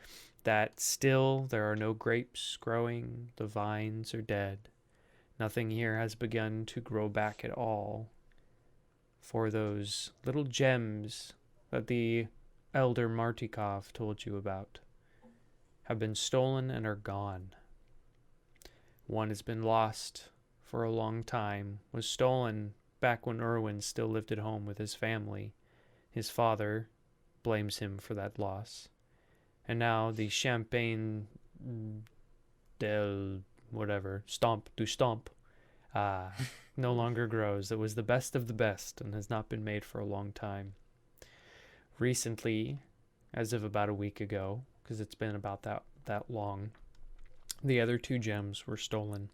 that still there are no grapes growing, the vines are dead. Nothing here has begun to grow back at all. For those little gems that the elder Martikov told you about have been stolen and are gone. One has been lost for a long time, was stolen back when Erwin still lived at home with his family. His father blames him for that loss. And now the Champagne del whatever, Stomp, no longer grows. It was the best of the best and has not been made for a long time. Recently, as of about a week ago, because it's been about that long, the other two gems were stolen.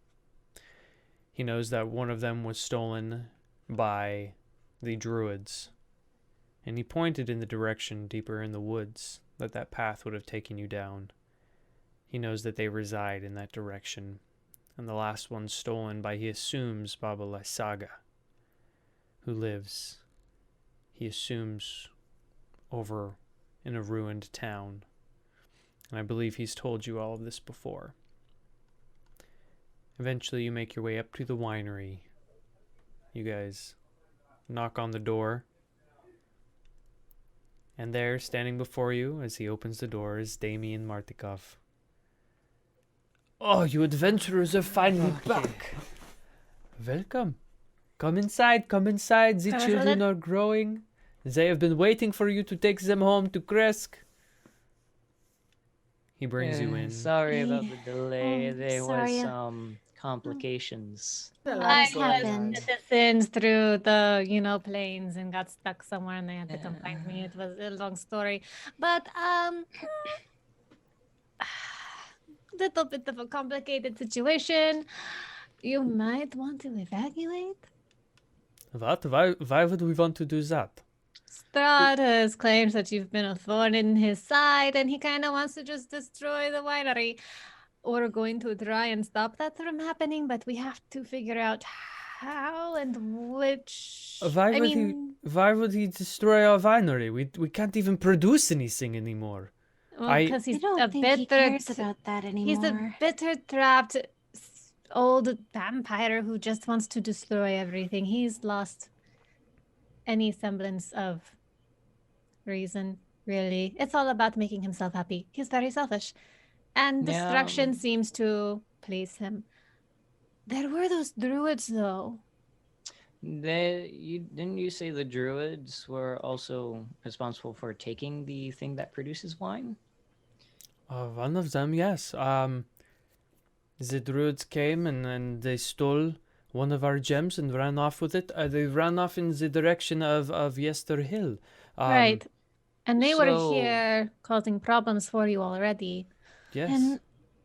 He knows that one of them was stolen by the druids, and he pointed in the direction deeper in the woods that path would have taken you down. He knows that they reside in that direction, and the last one stolen by, he assumes, Baba Lysaga, who lives, he assumes, over in a ruined town. And I believe he's told you all of this before. Eventually you make your way up to the winery. You guys knock on the door. And there, standing before you, as he opens the door, is Damien Martikov. Oh, you adventurers are finally back. Welcome. Come inside, come inside. The children are growing. They have been waiting for you to take them home to Kresk. He brings you in. Sorry about the delay. Oh, There sorry. was some complications. I happened? had citizens through the, planes and got stuck somewhere and they had to come find me. It was a long story. But, little bit of a complicated situation. You might want to evacuate. What? Why would we want to do that? Strahd has claims that you've been a thorn in his side and he kind of wants to just destroy the winery. We're going to try and stop that from happening, but we have to figure out how and which. Why would he destroy our winery? We can't even produce anything anymore. Because I he's don't a think he bitter. cares about that anymore. He's a bitter, trapped old vampire who just wants to destroy everything. He's lost any semblance of reason, really. It's all about making himself happy. He's very selfish. And Yeah. destruction seems to please him. There were those druids, though. Didn't you say the druids were also responsible for taking the thing that produces wine? One of them, yes. The druids came and they stole one of our gems and ran off with it. They ran off in the direction of Yester Hill. Right. And they were so- here causing problems for you already. Yes. And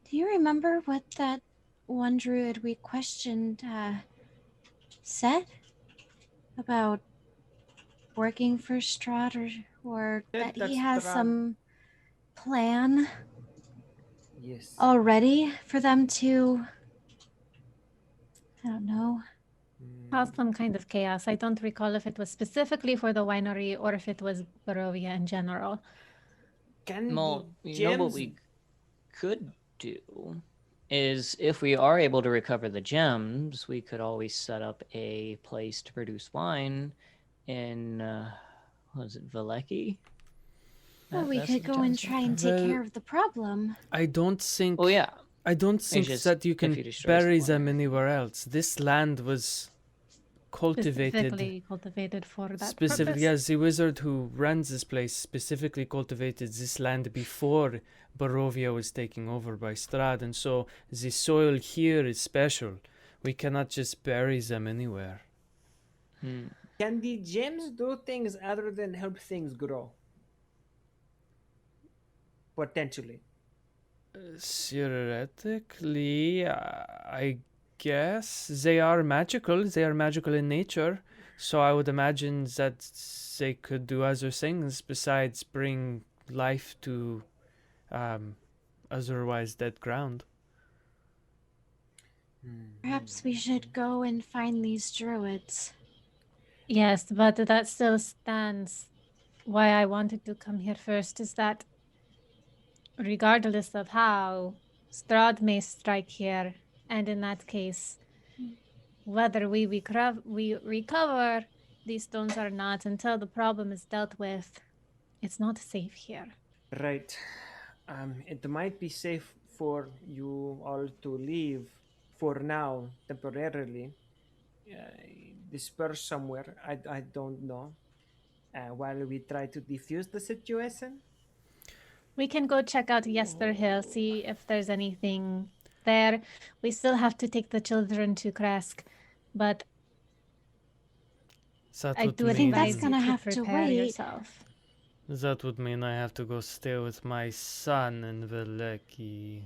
do you remember what that one druid we questioned said about working for Strahd, or Said that he that has Strahd- some plan Yes. already for them to, I don't know. Cause some kind of chaos. I don't recall if it was specifically for the winery or if it was Barovia in general. Can Well, the you know what gems we could do is if we are able to recover the gems, we could always set up a place to produce wine in what is it, Valeki? Well, we That's could the go and gems. try and take Well- care of the problem. I don't think. Oh yeah, I don't think just that you if can you destroy bury the them water. anywhere else. This land was cultivated. Specifically cultivated for that Specifically, purpose. yes, the wizard who runs this place specifically cultivated this land before Barovia was taken over by Strahd, and so the soil here is special. We cannot just bury them anywhere. Can the gems do things other than help things grow? Potentially. Theoretically, I guess they are magical. They are magical in nature, so I would imagine that they could do other things besides bring life to otherwise dead ground. Perhaps we should go and find these druids. Yes, but that still stands. Why I wanted to come here first is that regardless of how, Strahd may strike here, and in that case, whether we recover these stones or not until the problem is dealt with, it's not safe here. Right. It might be safe for you all to leave for now, temporarily. Disperse somewhere. I don't know. While we try to defuse the situation. We can go check out Yester Hill, see if there's anything there. We still have to take the children to Kresk, but That I would do think advise that's gonna you to have to prepare wait. yourself. That would mean I have to go stay with my son in Veleki.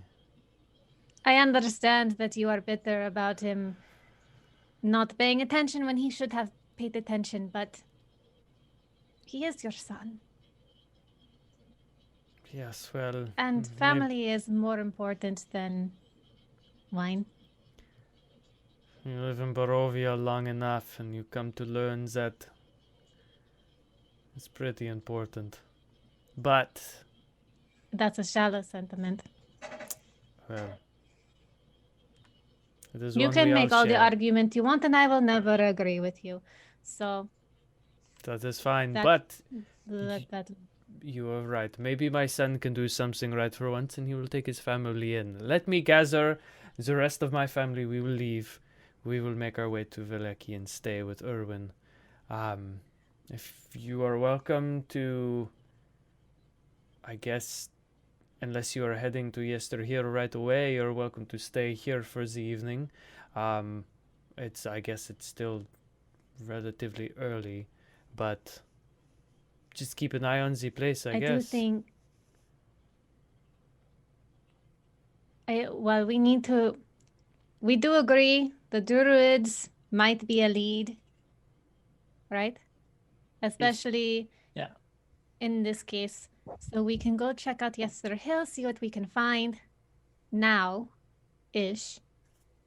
I understand that you are bitter about him not paying attention when he should have paid attention, but he is your son. Yes, well. And mayb- family is more important than wine. You live in Barovia long enough and you come to learn that it's pretty important. But, That's a shallow sentiment. well, it is You one can we make all the share. argument you want, and I will never agree with you. So That is fine, That- but let that. you are right. Maybe my son can do something right for once and he will take his family in. Let me gather the rest of my family. We will leave. We will make our way to Veleki and stay with Erwin. If you are welcome to, I guess, unless you are heading to Yester here right away, you're welcome to stay here for the evening. I guess it's still relatively early, but just keep an eye on the place, I I guess. do think. Well, we need to. We do agree the druids might be a lead, right? Especially Yeah. in this case. So we can go check out Yester Hill, see what we can find now ish.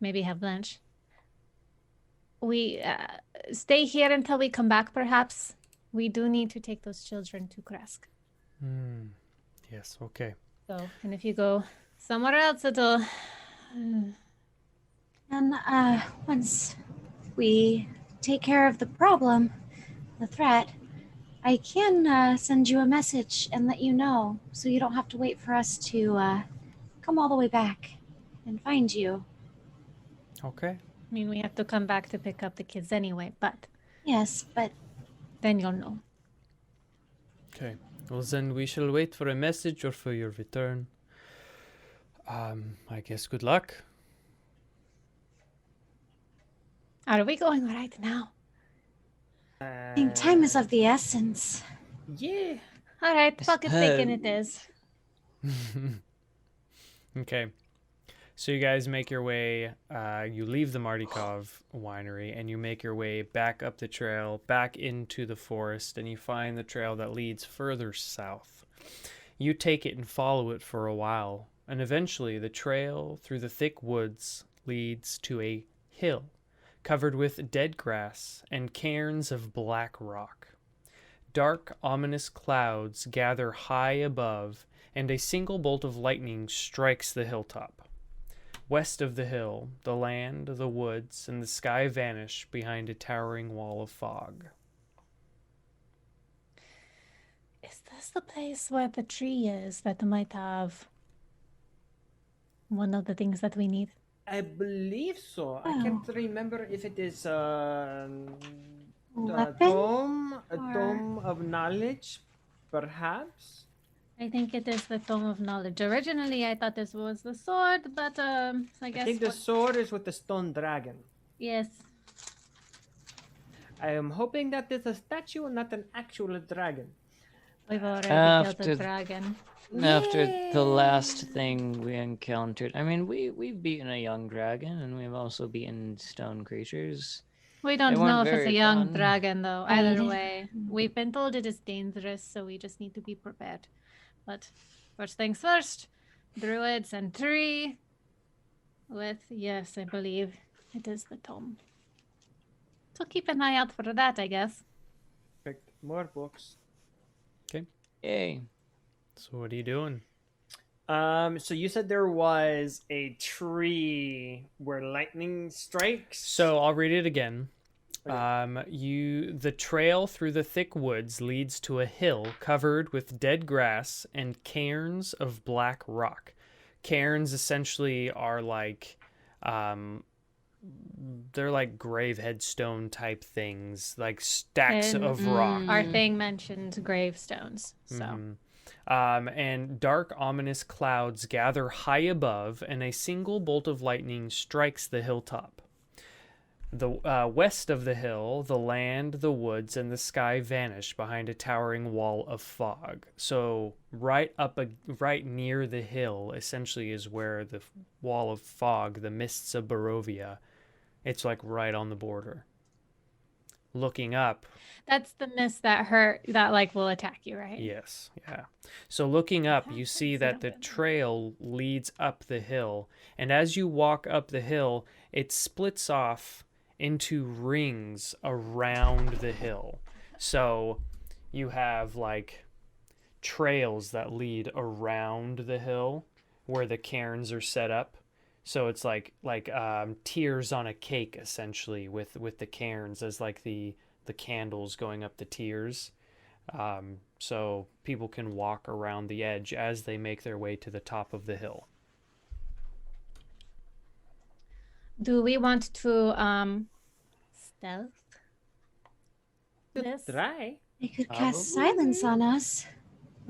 Maybe have lunch. We stay here until we come back, perhaps. We do need to take those children to Kresk. Yes, okay. So, and if you go somewhere else, it'll. And once we take care of the problem, the threat, I can send you a message and let you know, so you don't have to wait for us to come all the way back and find you. Okay. I mean, we have to come back to pick up the kids anyway, but Yes, but then you'll know. Okay. Well, then we shall wait for a message or for your return. I guess good luck. Are we going right now? I think time is of the essence. Yeah. All right, fuck it, thinking it is. Okay. So you guys make your way, you leave the Martikov winery and you make your way back up the trail, back into the forest, and you find the trail that leads further south. You take it and follow it for a while, and eventually the trail through the thick woods leads to a hill covered with dead grass and cairns of black rock. Dark, ominous clouds gather high above, and a single bolt of lightning strikes the hilltop. West of the hill, the land, the woods, and the sky vanish behind a towering wall of fog. Is this the place where the tree is that might have one of the things that we need? I believe so. I can't remember if it is Weapon? a Or- tome of knowledge, perhaps. I think it is the Tome of Knowledge. Originally, I thought this was the sword, but I guess. I think the sword is with the stone dragon. Yes. I am hoping that it's a statue and not an actual dragon. We've already killed After- the dragon. After the last thing we encountered, I mean, we've beaten a young dragon, and we've also beaten stone creatures. We don't They know weren't if it's a very young fun. dragon, though. I Either didn't- way, we've been told it is dangerous, so we just need to be prepared. But first things first, druids and tree. Yes, I believe it is the tome. So keep an eye out for that, I guess. Perfect. More books. Yay. So what are you doing? So you said there was a tree where lightning strikes. So I'll read it again. Okay. The trail through the thick woods leads to a hill covered with dead grass and cairns of black rock. Cairns essentially are like, they're like grave headstone type things, like stacks And, of rock. Our thing mentioned gravestones, so. Mhm. And dark, ominous clouds gather high above, and a single bolt of lightning strikes the hilltop. The west of the hill, the land, the woods, and the sky vanish behind a towering wall of fog. So right near the hill, essentially, is where the wall of fog, the mists of Barovia, it's like right on the border. Looking up, That's the mist that hurt, that like will attack you, right? yes, yeah. So looking up, you Perhaps see I that don't the know. trail leads up the hill, and as you walk up the hill, it splits off into rings around the hill. So you have like trails that lead around the hill where the cairns are set up. So it's like tiers on a cake, essentially, with the cairns as like the candles going up the tiers. So people can walk around the edge as they make their way to the top of the hill. Do we want to stealth Good this? try. They could cast silence on us.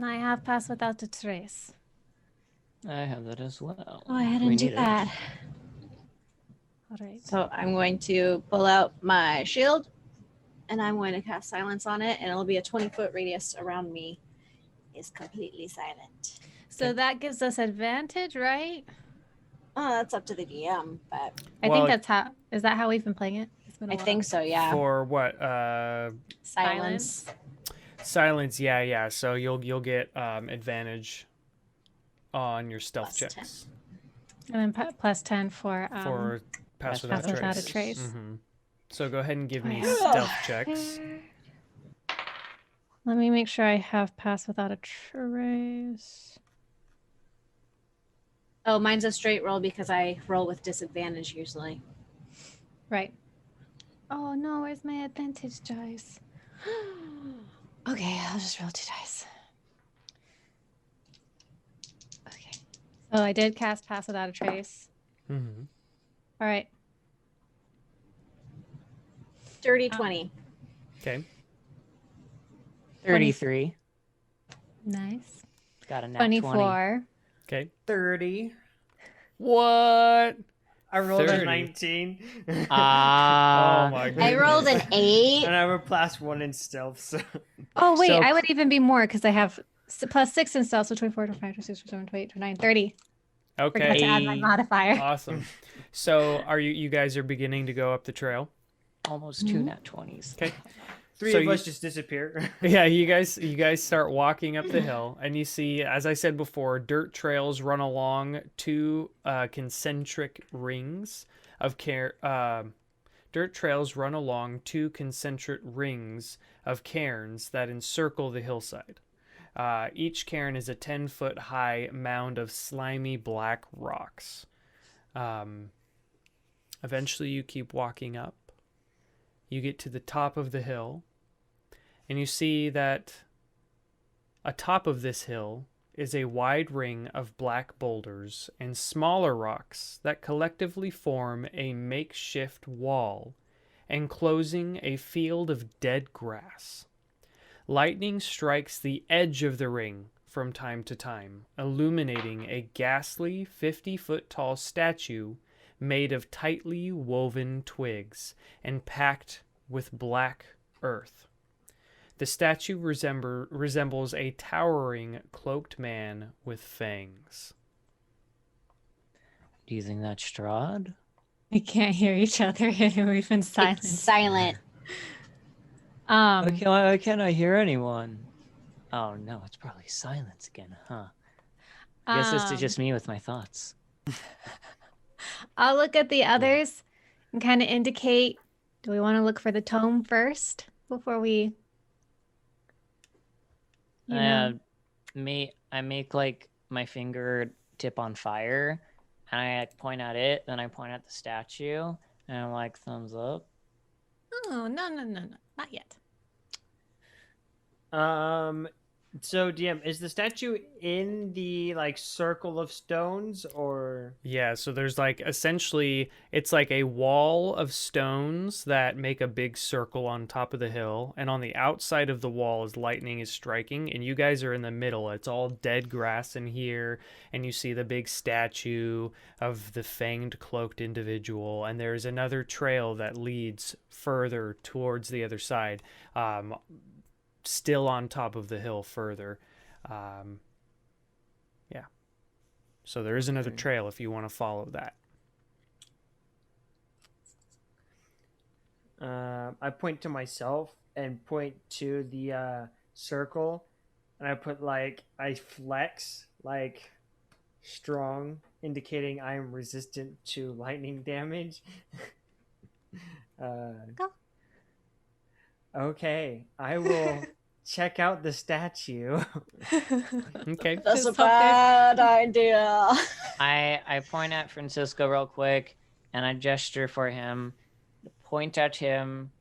I have passed without a trace. I have that as well. Go ahead We and do need it. that. All right. So I'm going to pull out my shield and I'm going to cast silence on it, and it'll be a 20-foot radius around me is completely silent. So that gives us advantage, right? Oh, that's up to the DM, but I Well, think that's how. Is that how we've been playing it? It's been a I while. think so, yeah. For what? Silence. Silence. Yeah. So you'll get advantage on your stealth Plus checks And then plus 10 for for pass Pass without without trace. a trace. Mhm. So go ahead and give me Yeah. stealth checks. Let me make sure I have pass without a trace. Oh, mine's a straight roll because I roll with disadvantage usually. Right. Oh no, where's my advantage dice? Okay, I'll just roll 2 dice. Okay. So I did cast Pass Without a Trace. Mm-hmm. All right. Dirty 20. Okay. 33. Nice. Got a nat 24. 20. Okay. 30. What? I rolled 30. a 19. Oh my I goodness. rolled an 8. And I have a +1 in stealth, so Oh wait, So- I would even be more because I have +6 in stealth, so 24, 25, 26, 27, 28, 29, 30. Forgot to Okay. add my modifier. Awesome. So are you guys are beginning to go up the trail? Almost 2 nat 20s. Okay. three So of you- us just disappear. Yeah, you guys start walking up the hill, and you see, as I said before, dirt trails run along 2 concentric rings of dirt trails run along 2 concentric rings of cairns that encircle the hillside. Each cairn is a 10-foot high mound of slimy black rocks. Eventually, you keep walking up. You get to the top of the hill, and you see that atop of this hill is a wide ring of black boulders and smaller rocks that collectively form a makeshift wall, enclosing a field of dead grass. Lightning strikes the edge of the ring from time to time, illuminating a ghastly 50-foot tall statue made of tightly woven twigs and packed with black earth. The statue resembles a towering, cloaked man with fangs. Do you think that's Strahd? We can't hear each other. We've been silent. It's silent. Why can't I hear anyone? Oh no, it's probably silence again, huh? I guess it's just me with my thoughts. I'll look at the others and kind of indicate, do we want to look for the tome first before we you know? I make like my finger tip on fire, and I point at it, then I point at the statue, and I'm like, thumbs up. Oh, no, not yet. So DM, is the statue in the like circle of stones or? Yeah, so there's like essentially it's like a wall of stones that make a big circle on top of the hill, and on the outside of the wall is lightning is striking, and you guys are in the middle. It's all dead grass in here, and you see the big statue of the fanged cloaked individual, and there's another trail that leads further towards the other side. Still on top of the hill further. Yeah. So there is another trail if you want to follow that. I point to myself and point to the circle, and I put like I flex like strong, indicating I am resistant to lightning damage. Go. Okay, I will check out the statue. Okay. That's a Just hope there's- bad idea. I point at Francisco real quick, and I gesture for him, point at him,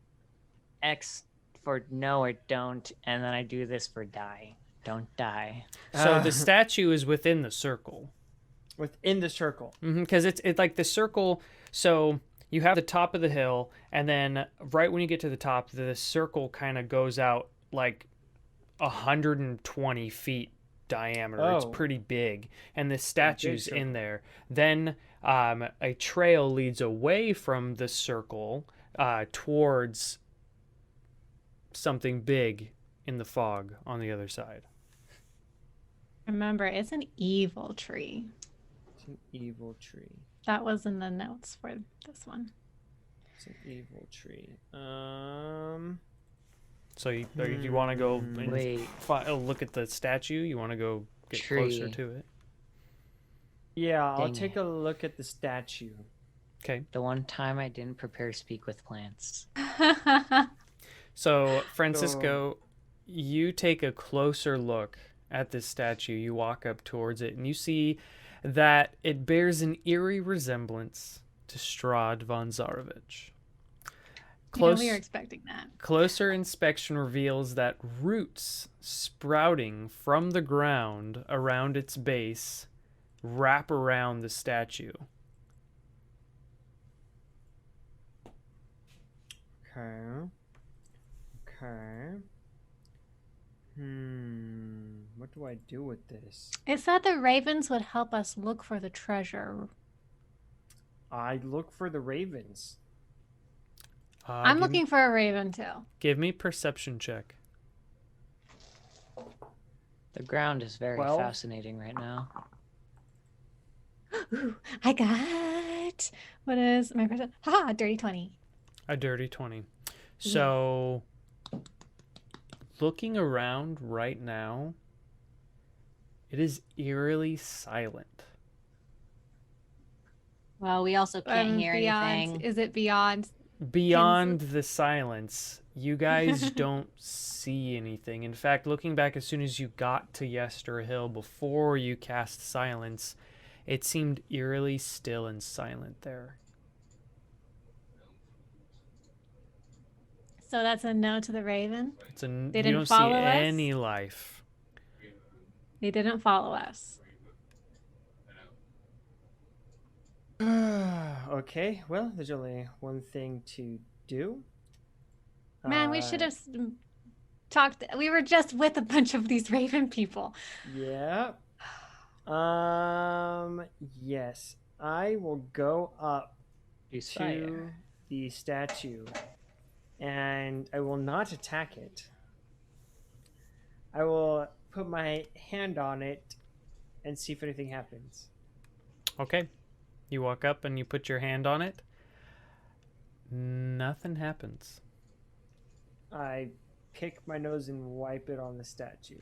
X for no or don't, and then I do this for die. Don't die. So the statue is within the circle. Within the circle. Because it's like the circle. So you have the top of the hill, and then right when you get to the top, the circle kind of goes out like 120 feet diameter. It's Oh. pretty big, and the statue's circle. in there. Then a trail leads away from the circle towards something big in the fog on the other side. Remember, it's an evil tree. It's an evil tree. That was in the notes for this one. It's an evil tree. So you want to go and Wait. look at the statue? You want to go get Tree. closer to it? Yeah, I'll Dang take it. a look at the statue. Okay. The one time I didn't prepare speak with plants. So, Francisco, you take a closer look at this statue. You walk up towards it, and you see that it bears an eerie resemblance to Strahd von Zarovich. we were expecting that. Closer inspection reveals that roots sprouting from the ground around its base wrap around the statue. Okay. What do I do with this? It said the ravens would help us look for the treasure. I look for the ravens. I'm looking for a raven too. Give me perception check. The ground is very 12. fascinating right now. Ooh, I got. What is my perception? Ha! Dirty 20. A dirty 20. So, looking around right now, it is eerily silent. Well, we also can't hear anything. Is it beyond? Beyond the silence, you guys don't see anything. In fact, looking back as soon as you got to Yester Hill before you cast silence, it seemed eerily still and silent there. So that's a no to the raven. It's you didn't don't see follow us? any life. They didn't follow us. Okay, well, there's only one thing to do. Man, we should have talked. We were just with a bunch of these raven people. Yeah. Yes. I will go up to the statue and I will not attack it. I will put my hand on it and see if anything happens. Okay. You walk up and you put your hand on it. Nothing happens. I pick my nose and wipe it on the statue.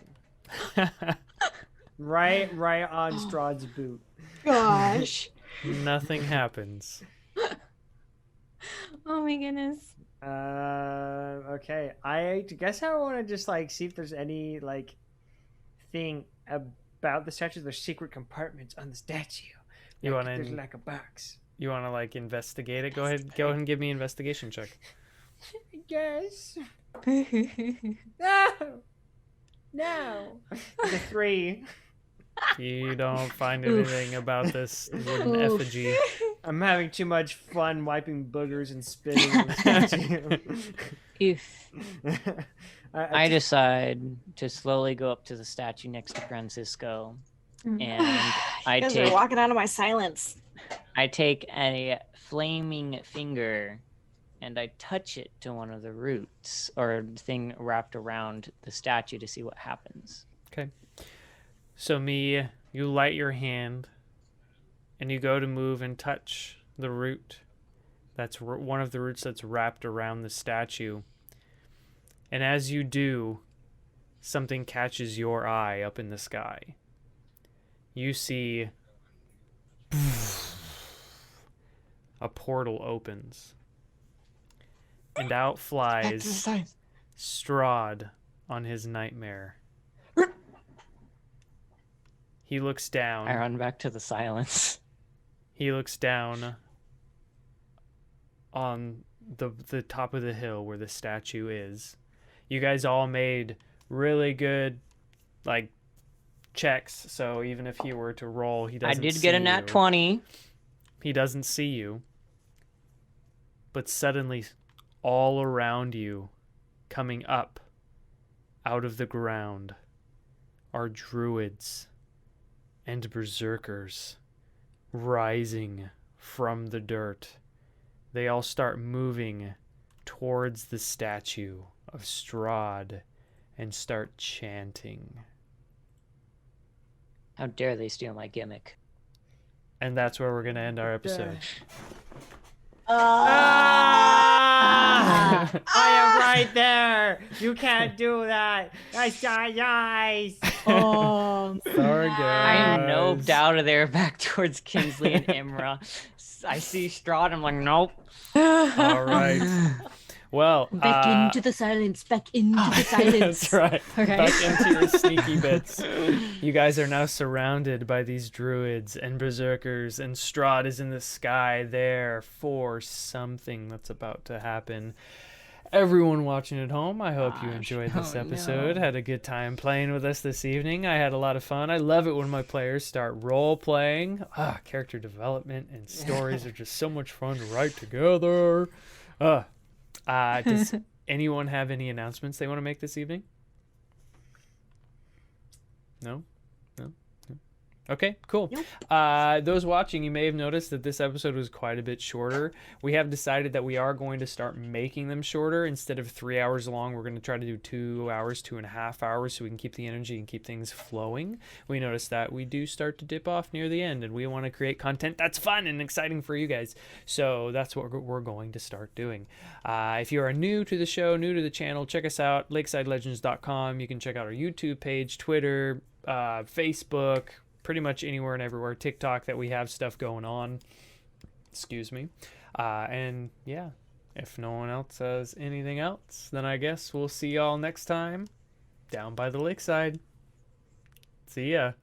Right on Strahd's boot. Gosh. Nothing happens. Oh my goodness. Okay. I guess I want to just like see if there's any like thing about the statue. There's secret compartments on the statue. You Like, want there's to? like a box. You want to like investigate it? Go ahead and give me an investigation check. Yes. No. The 3. You don't find anything about this wooden effigy. I'm having too much fun wiping boogers and spitting on the statue. Oof. I decide to slowly go up to the statue next to Francisco, and I You guys are take walking out of my silence. a flaming finger and I touch it to one of the roots or thing wrapped around the statue to see what happens. Okay. So you light your hand and you go to move and touch the root. That's one of the roots that's wrapped around the statue. And as you do, something catches your eye up in the sky. You see a portal opens. And out flies Strahd on his nightmare. He looks down. I run back to the silence. He looks down on the top of the hill where the statue is. You guys all made really good like checks, so even if he were to roll, he doesn't see you. I did get a nat 20. He doesn't see you. But suddenly, all around you, coming up out of the ground, are druids and berserkers rising from the dirt. They all start moving towards the statue of Strahd and start chanting. How dare they steal my gimmick? And that's where we're going to end our episode. I am right there. You can't do that. Nice. Oh, Sorry, guys. I noped out of there back towards Kinsley and Imra. I see Strahd. I'm like, nope. All right. Well, Back into the silence. Back into the silence. that's right. Okay. Back into your sneaky bits. You guys are now surrounded by these druids and berserkers, and Strahd is in the sky there for something that's about to happen. Everyone watching at home, I hope you enjoyed this episode. Had a good time playing with us this evening. I had a lot of fun. I love it when my players start role playing. Character development and stories are just so much fun to write together. Does anyone have any announcements they want to make this evening? No? Okay, cool. Nope. Those watching, you may have noticed that this episode was quite a bit shorter. We have decided that we are going to start making them shorter. Instead of 3 hours long, we're going to try to do 2 hours, 2.5 hours, so we can keep the energy and keep things flowing. We noticed that we do start to dip off near the end, and we want to create content that's fun and exciting for you guys. So that's what we're going to start doing. If you are new to the show, new to the channel, check us out, lakesidelegends.com. You can check out our YouTube page, Twitter, Facebook, pretty much anywhere and everywhere, TikTok, that we have stuff going on. Excuse me. And yeah, if no one else says anything else, then I guess we'll see y'all next time down by the lakeside. See ya.